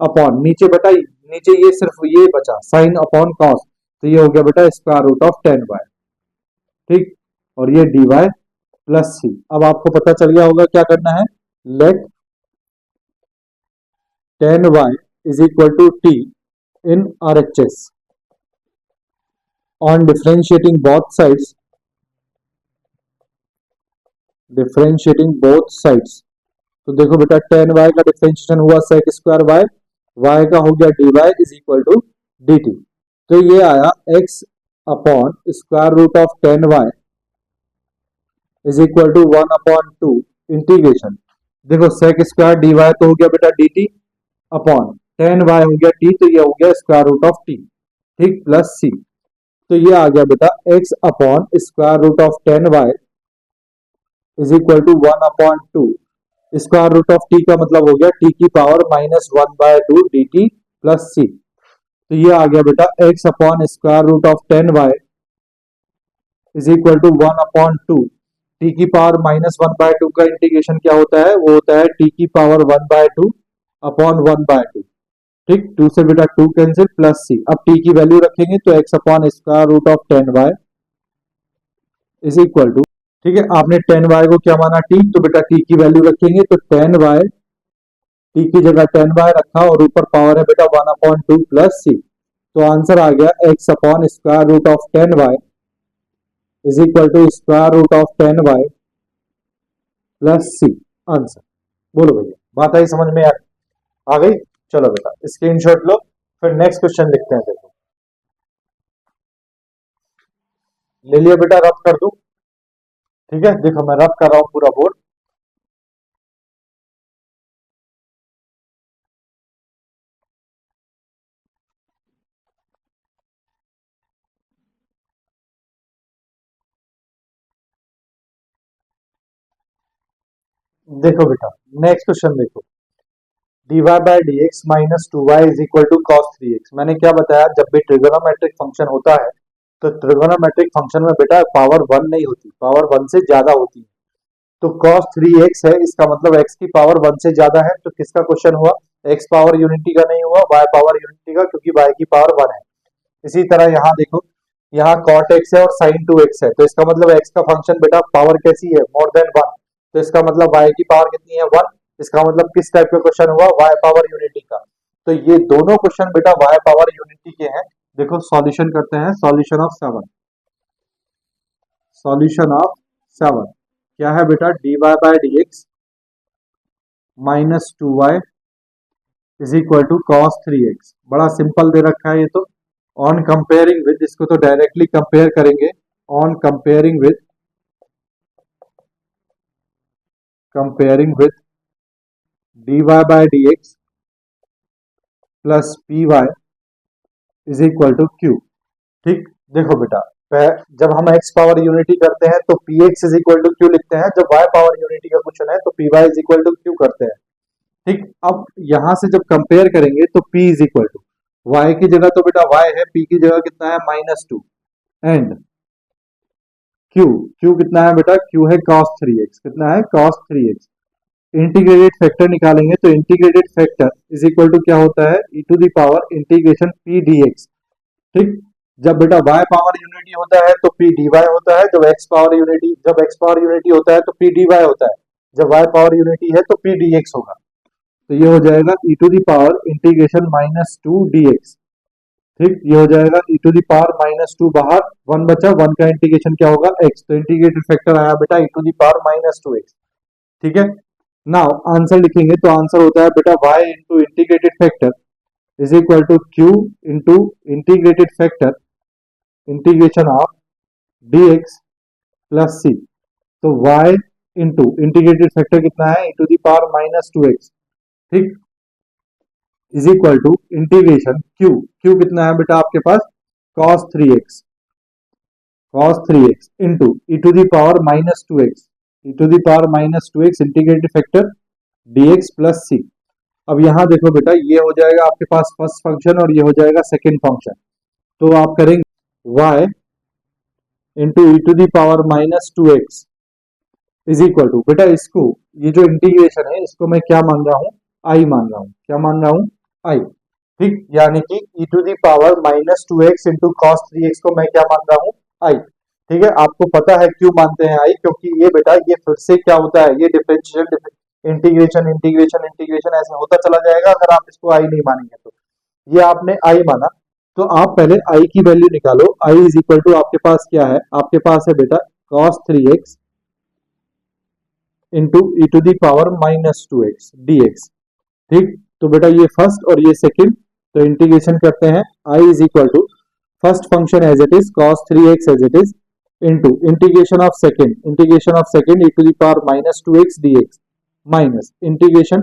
अपॉन नीचे बेटा नीचे ये सिर्फ ये बचा साइन अपॉन cos, तो ये हो गया बेटा स्क्वायर रूट ऑफ 10y। ठीक, और ये dy प्लस सी। अब आपको पता चल गया होगा क्या करना है, let 10y is equal to t in RHS on differentiating both sides, तो देखो बेटा 10y का डिफरेंशिएशन हुआ sec स्क्वायर y, y का हो गया dy is equal to dt। तो ये आया x upon square root of 10y is equal to 1/2 integration. देखो sec स्क्वायर dy तो हो गया बेटा dt अपॉन 10y हो गया t, तो ये हो गया स्क्वायर रूट ऑफ t। ठीक, प्लस सी। तो ये आ गया बेटा x upon square root of 10y is equal to 1/2 square root of t का मतलब हो गया t की पावर -1/2 dt प्लस सी। तो ये आ गया बेटा x upon square root of 10y is equal to 1/2 t की पावर -1/2 का इंटीग्रेशन क्या होता है, वो होता है t की पावर 1/2 अपॉन 1/2। ठीक, 2 से बेटा 2 कैंसिल प्लस सी। अब t की वैल्यू रखेंगे तो x upon square root of 10y is equal to, ठीक है आपने 10y को क्या माना t, तो बेटा t की वैल्यू रखेंगे तो 10y, t की जगह 10y रखा और ऊपर पावर है बेटा 1/2 प्लस सी। तो आंसर आ गया x upon square root of 10y is equal to square root of 10y plus सी। आंसर बोलो भैया, बात आई समझ में, आ गई। चलो बेटा स्क्रीनशॉट लो, फिर नेक्स्ट क्वेश्चन लिखते हैं। देखो ले लिया बेटा, रब कर दूं, ठीक है देखो मैं रब कर रहा हूं पूरा बोर्ड। देखो बेटा नेक्स्ट क्वेश्चन देखो, dy by dx minus 2y is equal to cos 3x। मैंने क्या बताया, जब भी ट्रिगोनोमेट्रिक फंक्शन होता है तो ट्रिगोनोमेट्रिक फंक्शन में बेटा पावर 1 नहीं होती, पावर 1 से ज्यादा होती है। तो cos 3x है, इसका मतलब x की पावर 1 से ज्यादा है। तो किसका क्वेश्चन हुआ, x पावर यूनिटी का नहीं हुआ, y पावर यूनिटी का, क्योंकि y की पावर 1 है। इसी तरह यहाँ देखो, यहाँ cot x है और sin 2x है, तो इसका मतलब x का फंक्शन बेटा पावर कैसी है, मोर देन 1। तो इसका मतलब y की पावर कितनी है, 1। इसका मतलब किस टाइप का क्वेश्चन हुआ, y पावर यूनिटी का। तो ये दोनों क्वेश्चन बेटा y पावर यूनिटी के हैं। देखो सॉल्यूशन करते हैं, सॉल्यूशन ऑफ 7, सॉल्यूशन ऑफ 7। क्या है बेटा, dy by D x minus 2y is equal to cos 3x। बड़ा सिंपल दे रखा है ये तो। ऑन कंपेयरिंग विद, इसको तो डायरेक्टली कंपेयर करेंगे। On comparing with dy by D x plus P Y is equal to Q. ठीक, देखो बेटा, जब हम x पावर यूनिटी करते हैं तो px is equal to q लिखते हैं, जब y पावर यूनिटी का क्वेश्चन है तो py is equal to q करते हैं। ठीक, अब यहां से जब कंपेयर करेंगे तो p is equal to y की जगह तो बेटा y है, p की जगह कितना है -2 एंड q कितना है बेटा, q है cos 3x। कितना है, cos 3x। इंटीग्रेटेड फैक्टर निकालेंगे तो integrated factor is equal to क्या होता है, e to the power integration p dx। ठीक, जब बेटा y पावर यूनिटी होता है तो p dy होता है, जब x पावर यूनिटी होता है तो p dy होता है, जब y पावर यूनिटी है तो p dx होगा। तो ये हो जाएगा e to the power integration -2 dx। ठीक, ये हो जाएगा e टू द पावर -2, बाहर 1 बचा, 1 का इंटीग्रेशन क्या होगा, x। तो इंटीग्रेटेड फैक्टर आया बेटा e to the power -2x। ठीक है, नाउ आंसर लिखेंगे तो आंसर होता है बेटा y into integrated factor is equal to q into integrated factor integration of dx plus c। तो y इंटू इंटीग्रेटेड फैक्टर कितना है, e to the power -2x। ठीक, is equal to integration q कितना है बेटा आपके पास, cos 3x into e to the power -2x integrated factor dx plus c। अब यहां देखो बेटा, ये हो जाएगा आपके पास फर्स्ट फंक्शन और ये हो जाएगा सेकंड फंक्शन। तो आप करेंगे y into E to the power -2x is equal to, बेटा इसको, ये जो इंटीग्रेशन है इसको मैं क्या मान रहा हूं, i मान रहा हूं। क्या मान रहा हूं, i। ठीक, यानी कि e to the power -2x into cos 3x को मैं क्या मान रहा हूं, i। ठीक है, आपको पता है क्यों मानते हैं i, क्योंकि ये बेटा ये फिर से क्या होता है, ये डिफरेंशियल इंटीग्रेशन ऐसे होता चला जाएगा अगर आप इसको i नहीं मानेंगे तो। ये आपने i माना, तो आप पहले i की वैल्यू निकालो। i इज इक्वल टू आपके पास क्या है, आपके पास है बेटा cos 3x into E to the power -2x dx। ठीक, तो बेटा ये फर्स्ट और ये सेकंड, तो इंटीग्रेशन करते हैं। i is equal to first function as it is cos 3x as it is into integration of second e to the power -2x dx minus integration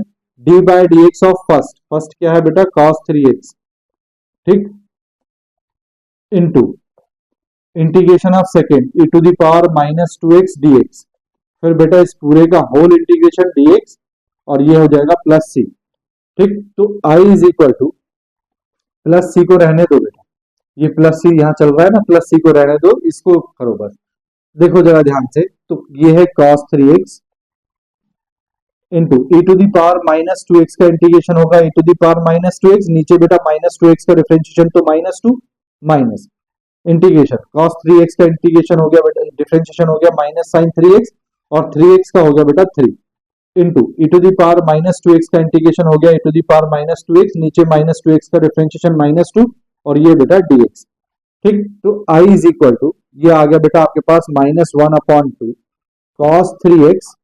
d by dx of first क्या है बेटा cos 3x। ठीक, into integration of second e to the power -2x dx, फिर बेटा इस पूरे का whole integration dx और ये हो जाएगा प्लस c। ठीक, तो i is equal two plus c को रहने दो बेटा, ये प्लस c यहाँ चल रहा है ना, प्लस c को रहने दो, इसको करो बस। देखो जरा ध्यान से, तो ये है cos 3x into e to the power -2x का इंटीग्रेशन होगा e to the power -2x, नीचे बेटा -2x का डिफरेंशिएशन तो -2 माइनस इंटीग्रेशन cos 3x का इंटीग्रेशन हो गया बेटा, डिफरेंशिएशन हो गया -sin 3x और 3x का हो गया बेटा 3 into E to the power -2x का इंटीग्रेशन हो गया e to the power -2x, नीचे -2x का डिफरेंशिएशन -2 और ये बेटा dx। ठीक, तो i इज इक्वल टू, ये आ गया बेटा आपके पास -1/2 cos 3x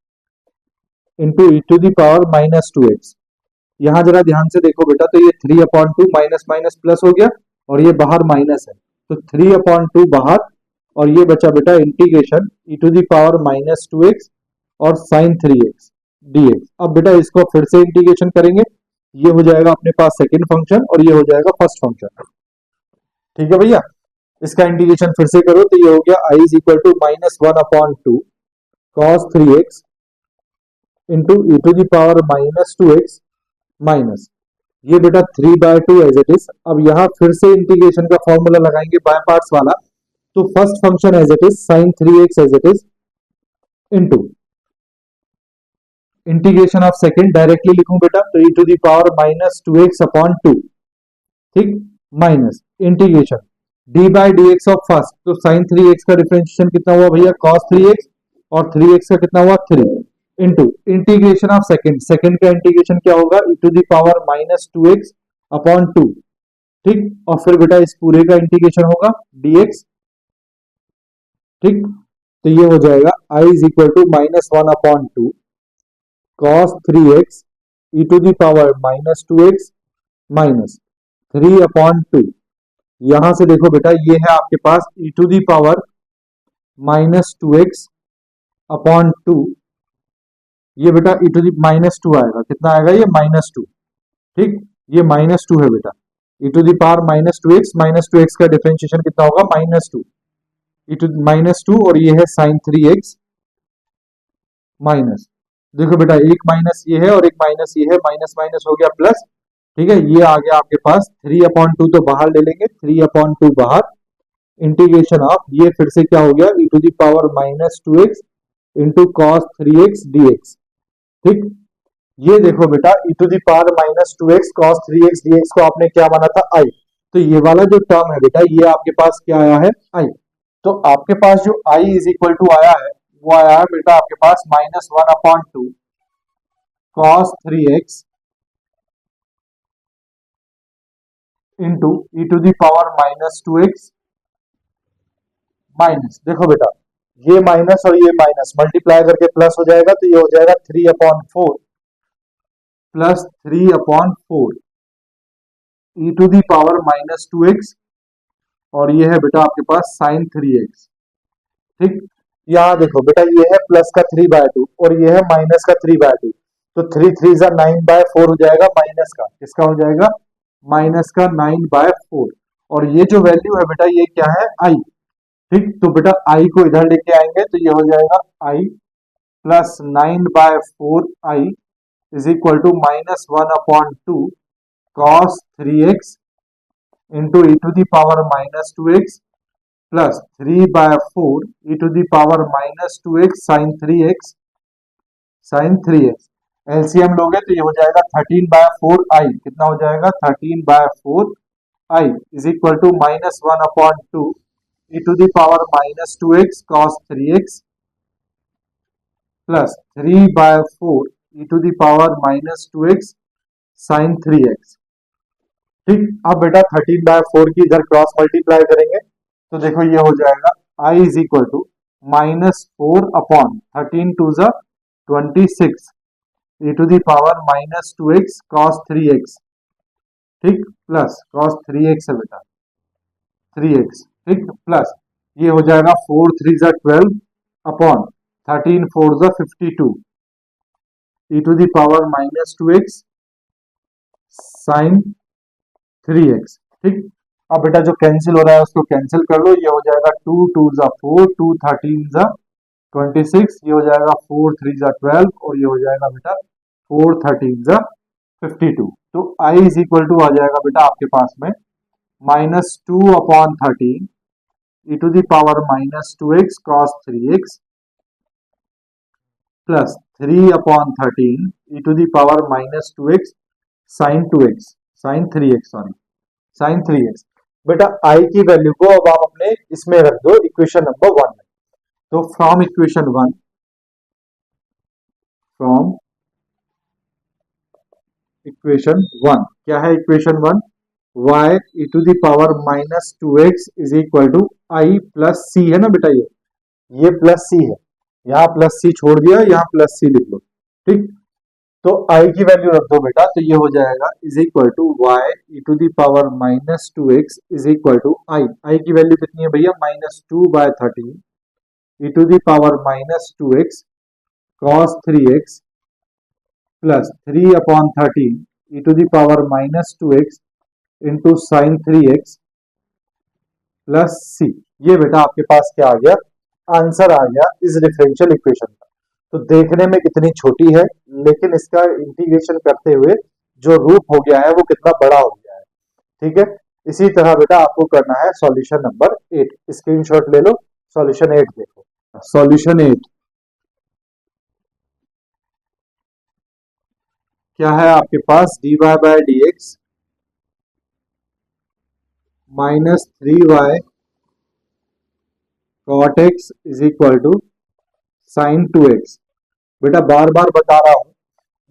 into E to the power -2x। यहां जरा ध्यान से देखो बेटा, तो ये 3/2 माइनस माइनस प्लस हो गया और ये बाहर माइनस है, तो 3/2 बाहर और ये बचा बेटा integration E to the power -2x और sin 3x dx। अब बेटा इसको फिर से इंटीग्रेशन करेंगे, ये हो जाएगा अपने पास सेकंड फंक्शन और ये हो जाएगा फर्स्ट फंक्शन। ठीक है भैया, इसका इंटीग्रेशन फिर से करो तो ये हो गया i is equal to -1/2 cos 3x into E to the power -2x minus ये बेटा 3/2 एज इट इज। अब यहां फिर से इंटीग्रेशन का फॉर्मूला लगाएंगे बाय पार्ट्स वाला, तो first function as it is sin 3x as it is into integration of second directly लिखूं बेटा, तो e to the power -2x/2। ठीक, minus integration d by dx of first, तो sin 3x का differentiation कितना हुआ भैया cos 3x और 3x का कितना हुआ 3 इंटू इंटीग्रेशन ऑफ सेकंड का इंटीग्रेशन क्या होगा e to the power -2x/2। ठीक, और फिर बेटा इस पूरे का इंटीग्रेशन होगा dx। ठीक, तो ये हो जाएगा I is equal to -1/2 cos 3x e to the power -2x minus 3/2। यहां से देखो बेटा, ये है आपके पास e to the power -2x/2। ये बेटा e टू द -2 आएगा, कितना आएगा ये -2। ठीक, ये -2 है बेटा, e to the power -2x का डिफरेंशिएशन कितना होगा, -2 e टू -2, और ये है sin 3x माइनस, देखो बेटा एक माइनस ये है और एक माइनस ये है, माइनस माइनस हो गया प्लस। ठीक है, ये आ गया आपके पास 3/2, तो बाहर ले लेंगे 3/2 बाहर, इंटीग्रेशन ऑफ ये फिर से क्या हो गया e to the power -2x into cos 3x dx। ठीक, ये देखो बेटा e to the power -2x cos 3x dx को आपने क्या माना था, i। तो ये वाला जो टर्म है बेटा, ये आपके पास क्या आया है, i। तो आपके पास जो i इज इक्वल टू आया है, वो आया है बेटा आपके पास -1/2 cos 3x into e to the power -2x minus, देखो बेटा ये माइनस और ये माइनस मल्टीप्लाई करके प्लस हो जाएगा, तो ये हो जाएगा 3/4 plus 3/4 e to the power -2x, और ये है बेटा आपके पास sin 3x। ठीक, यहाँ देखो बेटा ये है प्लस का 3/2 और ये है माइनस का 3/2, तो 3 3 जा 9/4 हो जाएगा, माइनस का किसका हो जाएगा, माइनस का 9/4, और ये जो वैल्यू है बेटा ये क्या है, i। ठीक, तो बेटा i को इधर लेके आएंगे तो ये हो जाएगा i plus 9/4 i is equal to -1/2 cos 3x into e to the power -2x plus 3/4 e to the power -2x sin 3x। LCM लोगे तो ये हो जाएगा 13/4 i, कितना हो जाएगा 13/4 i is equal to -1/2 e to the power -2x cos 3x plus 3/4 e to the power -2x sin 3x। ठीक, अब बेटा 13/4 की इधर क्रॉस मल्टीप्लाई करेंगे तो देखो ये हो जाएगा i इज इक्वल टू -4/13 टू ज़ा 26 e to the power -2x cos 3x। ठीक, प्लस cos 3x है बेटा 3x। ठीक, प्लस ये हो जाएगा 4 3 ज़ा 12 अपॉन 13 4 ज़ा 52 e to the power -2x sin 3x। ठीक, अब बेटा जो कैंसिल हो रहा है उसको कैंसिल कर लो, ये हो जाएगा 2 2 ज़ा 4 2 13 ज़ा 26, ये हो जाएगा 4 3 ज़ा 12 और ये हो जाएगा बेटा 4 13 ज़ा 52। तो i इज इक्वल टू आ जाएगा बेटा आपके पास में -2/13 e to the power -2x cos 3x plus 3/13 e to the power -2x sin 3x sin 3x। बेटा i की वैल्यू को अब आप अपने इसमें रख दो, इक्वेशन नंबर 1 में। तो फ्रॉम इक्वेशन 1 क्या है equation 1, y e to the power -2x is equal to i plus c है ना बेटा, ये प्लस c है, यहाँ प्लस c छोड़ दिया, यहाँ प्लस c लिख लो। ठीक, तो i की वैल्यू रख दो बेटा, तो ये हो जाएगा is equal to y e to the power -2x is equal to i की वैल्यू कितनी है भैया, -2/13 e to the power -2x cos 3x plus 3/13 e to the power -2x into sine 3x plus c। ये बेटा आपके पास क्या आ गया, answer आ गया इस डिफरेंशियल इक्वेशन का। तो देखने में कितनी छोटी है, लेकिन इसका इंटीग्रेशन करते हुए जो रूप हो गया है वो कितना बड़ा हो गया है। ठीक है, इसी तरह बेटा आपको करना है सॉल्यूशन नंबर 8, स्क्रीनशॉट ले लो, सॉल्यूशन 8 देखो। सॉल्यूशन 8 क्या है आपके पास, dy/dx -3y cot x is equal to sine 2x। बेटा बार बार बता रहा हूं,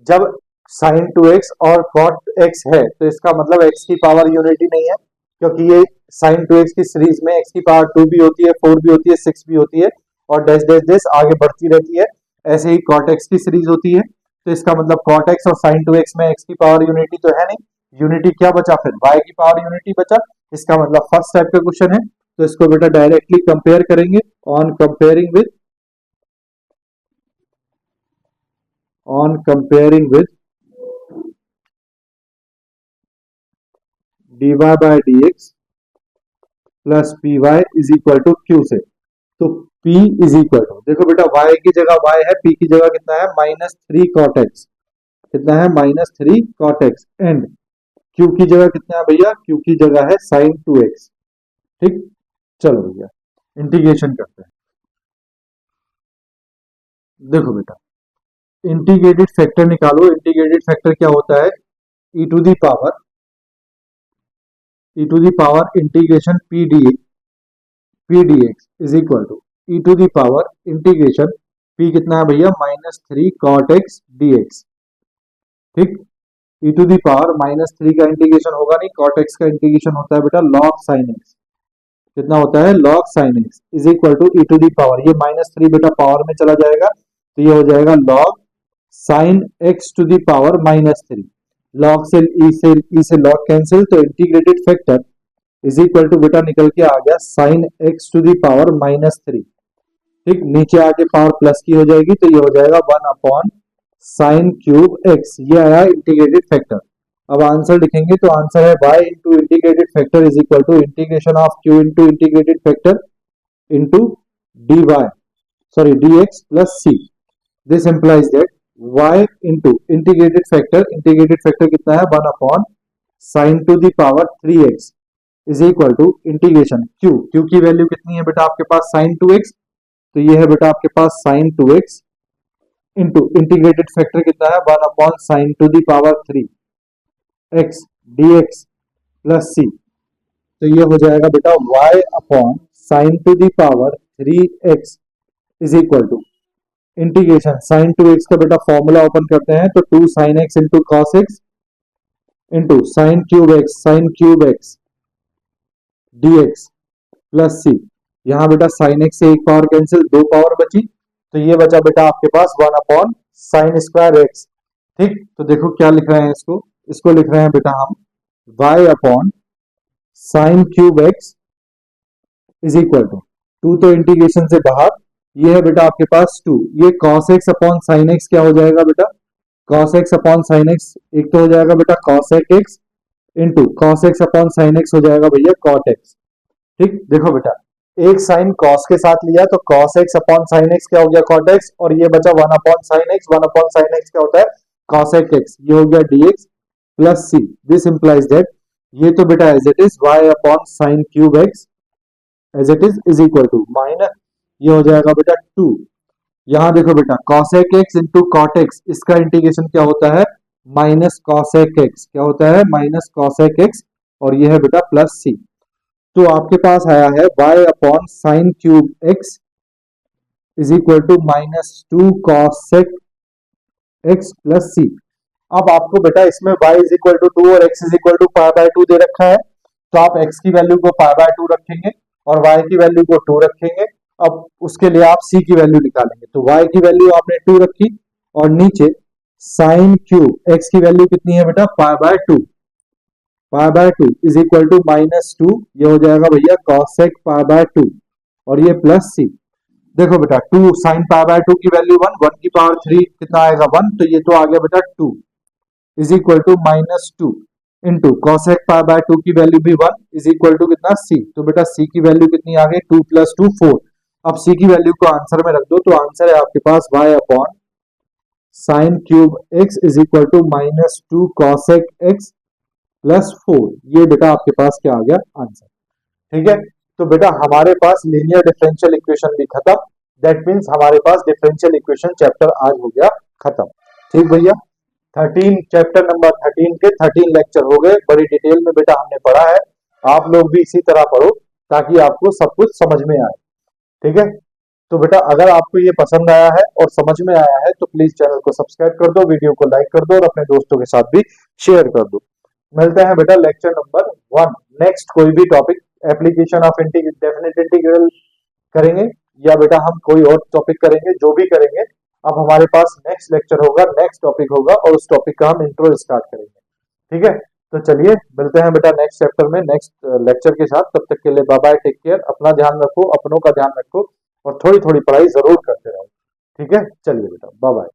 जब साइन 2x और cot x है तो इसका मतलब x की पावर यूनिटी नहीं है, क्योंकि ये साइन 2x की सीरीज में x की पावर 2 भी होती है, 4 भी होती है, 6 भी होती है, और डैश डैश डैश आगे बढ़ती रहती है। ऐसे ही कॉट एक्स की सीरीज होती है। तो इसका मतलब कॉट एक्स और साइन 2x में एक्स की पावर यूनिटी तो है नहीं, यूनिटी क्या बचा फिर, y की पावर यूनिटी बचा। इसका मतलब फर्स्ट टाइप का क्वेश्चन है। तो इसको बेटा डायरेक्टली कंपेयर करेंगे on comparing with dy by dx plus P Y is equal to q से। तो P इज इक्वल टू, देखो बेटा y की जगह y है, P की जगह कितना है -3 cot x, कितना है -3 cot x, एंड Q की जगह कितना है भैया, Q की जगह है sin 2x। ठीक, चलो भैया इंटीग्रेशन करते हैं। देखो बेटा इंटीग्रेटेड फैक्टर निकालो। इंटीग्रेटेड फैक्टर क्या होता है, e to the power integration p d x is equal to e to the power integration p कितना है भैया -3 cot x dx। ठीक, e टू दी पावर -3 का इंटीग्रेशन होगा नहीं, cot x का इंटीग्रेशन होता है बेटा log sin x। कितना होता है log sin x is equal to e to the power, ये -3 बेटा पावर में चला जाएगा तो ये हो जाएगा log sin x to the power -3। log से e से log कैंसिल, तो integrated factor is equal to बेटा निकल के आ गया sin x to the power -3। ठीक, नीचे आके पावर प्लस की हो जाएगी तो ये हो जाएगा 1 अपॉन साइन क्यूब x, ये आया इंटीग्रेटेड फैक्टर। अब आंसर लिखेंगे तो आंसर है y into integrated factor is equal to integration of q into integrated factor into dy dx plus c। This implies that y into integrated factor कितना है 1 upon sine to the power 3x is equal to integration q की value कितनी है बेटा आपके पास sin 2x, तो ये है बेटा आपके पास sin 2x into integrated factor कितना है 1 upon sine to the power 3x dx plus c। तो ये हो जाएगा बेटा y upon sine to the power 3x is equal to integration sine 2x का बेटा फॉर्मूला ओपन करते हैं तो 2 sin x into cos x into sine cube x dx plus c। यहाँ बेटा साइन x से एक पावर कैंसिल, दो पावर बची, तो ये बचा बेटा आपके पास 1 अपॉन साइन स्क्वायर x। ठीक, तो देखो क्या लिख रहे हैं इसको लिख रहे हैं बेटा हम y upon sine cube x is equal to 2 तो इंटीग्रेशन से बाहर, ये है बेटा आपके पास 2, ये cos x upon sine x क्या हो जाएगा बेटा, cos x upon sine x, एक तो हो जाएगा बेटा cos x into cos x upon sine x हो जाएगा भैया cot x। ठीक, देखो बेटा एक साइन cos के साथ लिया तो cos x upon sine x क्या हो गया cot x, और ये बचा 1 upon sign x, 1 upon sign x क्या होता है cosec x, ये हो गया dx plus c। This implies that ये तो बेटा as it is y upon sine cube x as it is equal to minus, ये हो जाएगा बेटा 2। यहां देखो बेटा cosec x into cot x, इसका इंटीग्रेशन क्या होता है माइनस cosec x, क्या होता है माइनस cosec x, और ये है बेटा प्लस c। तो आपके पास आया है y upon sine cube x is equal to -2 cosec x plus c। अब आपको बेटा इसमें y इज इक्वल टू 2 और x is equal to pi by 2 दे रखा है, तो आप x की वैल्यू को पाई बाय 2 रखेंगे और y की वैल्यू को 2 रखेंगे। अब उसके लिए आप c की वैल्यू निकालेंगे, तो y की वैल्यू आपने 2 रखी और नीचे साइन क्यूब x की वैल्यू कितनी है बेटा pi by 2 is equal to -2, ये हो जाएगा भैया cosec पाई बाय 2 और ये प्लस c। देखो बेटा 2 साइन पाई बाय 2 की वैल्यू 1, 1 की पावर 3 कितना आएगा 1, तो ये तो आ गया बेटा 2 is equal to -2 into cosec pi by 2 की वैल्यू भी 1 इज इक्वल टू कितना c, तो बेटा c की वैल्यू कितनी आ गई 2 प्लस 2 4। अब c की वैल्यू को आंसर में रख दो तो आंसर है आपके पास y upon sine cube x is equal to -2 cosec x plus 4, ये बेटा आपके पास क्या आ गया आंसर। ठीक है, तो बेटा हमारे पास लीनियर डिफरेंशियल इक्वेशन भी खत्म, दैट मींस हमारे पास डिफरेंशियल इक्वेशन चैप्टर आज हो गया खत्म। ठीक भैया, 13 चैप्टर नंबर 13 के 13 लेक्चर हो गए, बड़ी डिटेल में बेटा हमने पढ़ा है। आप लोग भी इसी तरह पढ़ो ताकि आपको सब कुछ समझ में आए। ठीक है, तो बेटा अगर आपको ये पसंद आया है और समझ में आया है तो प्लीज चैनल को सब्सक्राइब कर दो, वीडियो को लाइक कर दो और अपने दोस्तों के साथ भी शेयर कर दो। मिलते हैं बेटा लेक्चर नंबर 1, नेक्स्ट कोई भी topic application of definite integral करेंगे या बेटा हम कोई और टॉपिक करेंगे, जो भी करेंगे अब हमारे पास नेक्स्ट लेक्चर होगा, नेक्स्ट टॉपिक होगा और उस टॉपिक का हम इंट्रो स्टार्ट करेंगे। ठीक है, तो चलिए मिलते हैं बेटा नेक्स्ट चैप्टर में, नेक्स्ट लेक्चर के साथ। तब तक के लिए बाय बाय, टेक केयर, अपना ध्यान रखो, अपनों का ध्यान रखो और थोड़ी थोड़ी पढ़ाई जरूर करते रहो। ठीक है, चलिए बेटा बाय बाय।